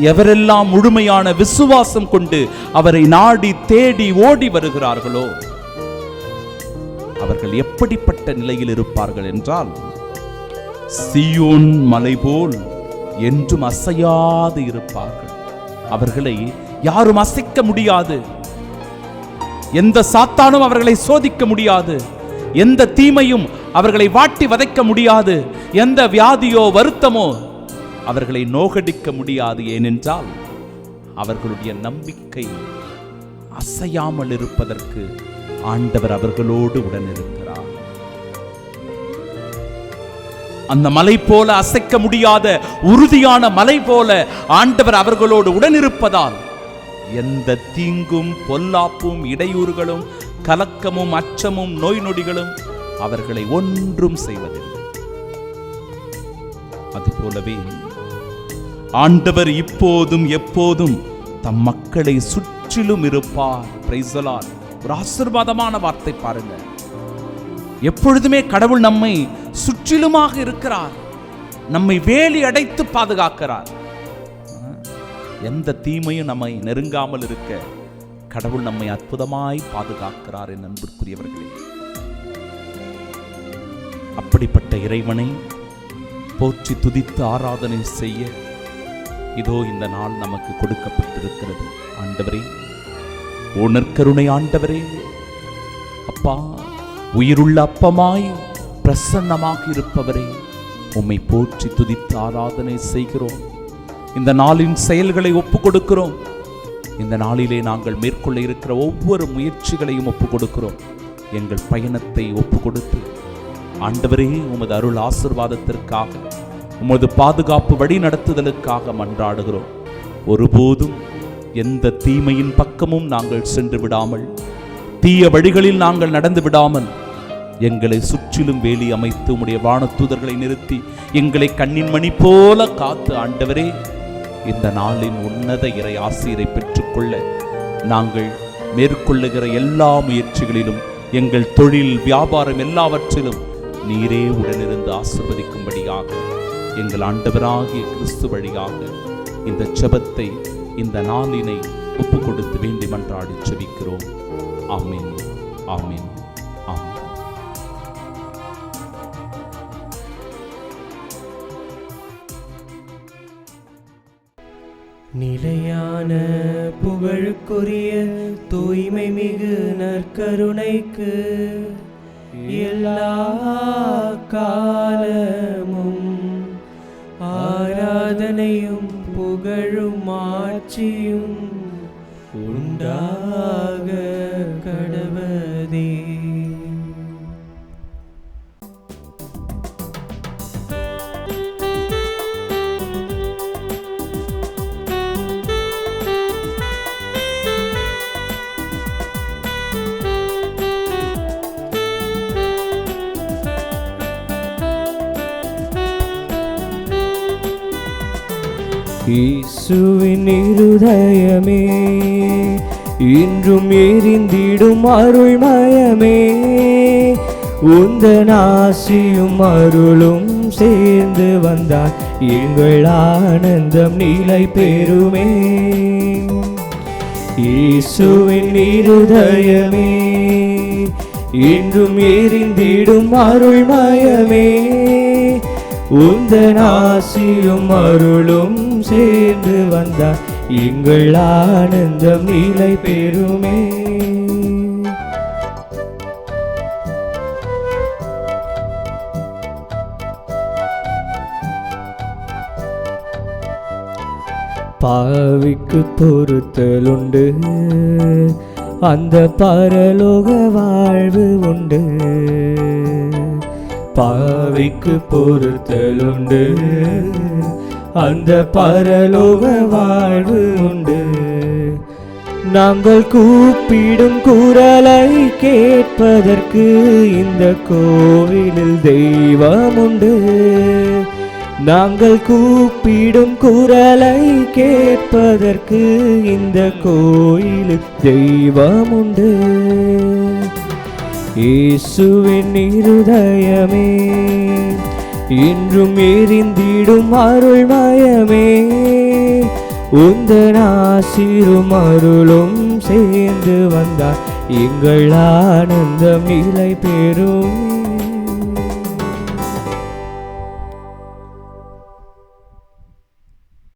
[SPEAKER 2] எவரெல்லாம் முழுமையான விசுவாசம் கொண்டு அவரை நாடி தேடி ஓடி வருகிறார்களோ, அவர்கள் எப்படிப்பட்ட நிலையில் இருப்பார்கள் என்றால், சீயோன் மலை போல் என்றும் அசையாது இருப்பார்கள். அவர்களை யாரும் அசைக்க முடியாது. எந்த சாத்தானும் அவர்களை சோதிக்க முடியாது. எந்த தீமையும் அவர்களை வாட்டி வதைக்க முடியாது. எந்த வியாதியோ வருத்தமோ அவர்களை நோகடிக்க முடியாது. ஏனென்றால் அவர்களுடைய நம்பிக்கை அசையாமல் இருப்பதற்கு ஆண்டவர் அவர்களோடு உடன் இருக்கிறார். அந்த மலை போல அசைக்க முடியாத உறுதியான மலை போல ஆண்டவர் அவர்களோடு உடன் இருப்பதால் எந்த தீங்கும் பொல்லாப்பும் இடையூறுகளும் கலக்கமும் அச்சமும் நோய் நொடிகளும் அவர்களை ஒன்றும் செய்வதில்லை. அதுபோலவே ஆண்டவர் இப்போதும் எப்போதும் தம் மக்களை சுற்றிலும் இருப்பார். Praise the Lord. ஒரு ஆசீர்வாதமான வார்த்தை பாருங்க. எப்பொழுதுமே கடவுள் நம்மை சுற்றிலுமாக இருக்கிறார். நம்மை வேலி அடைத்து பாதுகாக்கிறார். எந்த தீமையும் நம்மை நெருங்காமல் இருக்க கடவுள் நம்மை அற்புதமாய் பாதுகாக்கிறார். என் அன்பிற்குரியவர்களே, அப்படிப்பட்ட இறைவனை போற்றி துதித்து ஆராதனை செய்ய இதோ இந்த நாள் நமக்கு கொடுக்கப்பட்டிருக்கிறது. ஆண்டவரே, ஓ நற்கருணை ஆண்டவரே, அப்பா, உயிருள்ள அப்பமாய் பிரசன்னமாக இருப்பவரே, உம்மை போற்றி துதித்து ஆராதனை செய்கிறோம். இந்த நாளின் செயல்களை ஒப்பு கொடுக்கிறோம். இந்த நாளிலே நாங்கள் மேற்கொள்ள இருக்கிற ஒவ்வொரு முயற்சிகளையும் ஒப்பு கொடுக்கிறோம். எங்கள் பயணத்தை ஒப்பு கொடுத்து ஆண்டவரே உமது அருள் ஆசீர்வாதத்திற்காக, உமது பாதுகாப்பு வழி நடத்துதலுக்காக மன்றாடுகிறோம். ஒருபோதும் எந்த தீமையின் பக்கமும் நாங்கள் சென்று விடாமல், தீய வழிகளில் நாங்கள் நடந்து விடாமல், எங்களை சுற்றிலும் வேலி அமைத்து உம்முடைய வானதூதர்களை நிறுத்தி எங்களை கண்ணின் மணி போல காத்து ஆண்டவரே இந்த நாளின் உன்னத இறை ஆசீரை பெற்றுக்கொள்ள நாங்கள் மேற்கொள்ளுகிற எல்லா முயற்சிகளிலும், எங்கள் தொழில் வியாபாரம் எல்லாவற்றிலும் நீரே உடனிருந்து ஆசீர்வதிக்கும்படியாக எங்கள் ஆண்டவராகிய கிறிஸ்து வழியாக இந்த ஜெபத்தை, இந்த நாளினை ஒப்பு கொடுத்து வேண்டி மன்றாடி ஜெபிக்கிறோம். ஆமென், ஆமென், ஆமென்.
[SPEAKER 1] நிலையான புகழுக்குரிய தூய்மை மிகு நற்கருணைக்கு எல்லா காலமும் ஆராதனையும் புகழும் ஆட்சியும் உண்டாக கடவதே. இயேசுவின் இருதயமே, இன்றும் எரிந்திடும் அருள்மயமே, உந்தன் ஆசியும் அருளும் சேர்ந்து வந்தால் எங்கள் ஆனந்தம் நிலை பெறுமே. இயேசுவின் இருதயமே, இன்றும் எரிந்திடும் அருள்மயமே, உந்தன் ஆசியும் அருளும் சேர்ந்து வந்தால் எங்கள் ஆனந்தம் நிலை பெறுமே. பாவிக்கு பொறுத்தலுண்டு, அந்த பரலோக வாழ்வு உண்டு. பாவிக்கு பொறுத்தலுண்டு, அந்த பரலோக வாழ்வு உண்டு. நாங்கள் கூப்பிடும் குரலை கேட்பதற்கு இந்த கோவிலில் தெய்வம் உண்டு. நாங்கள் கூப்பிடும் குரலை கேட்பதற்கு இந்த கோயிலில் தெய்வம் உண்டு. இயேசுவின் இருதயமே, இன்றும் எரிந்திடும் அருள்மயமே, உந்தன் ஆசிரும் அருளும் சேர்ந்து வந்தால் எங்கள் ஆனந்தம் நிலை பெறும்.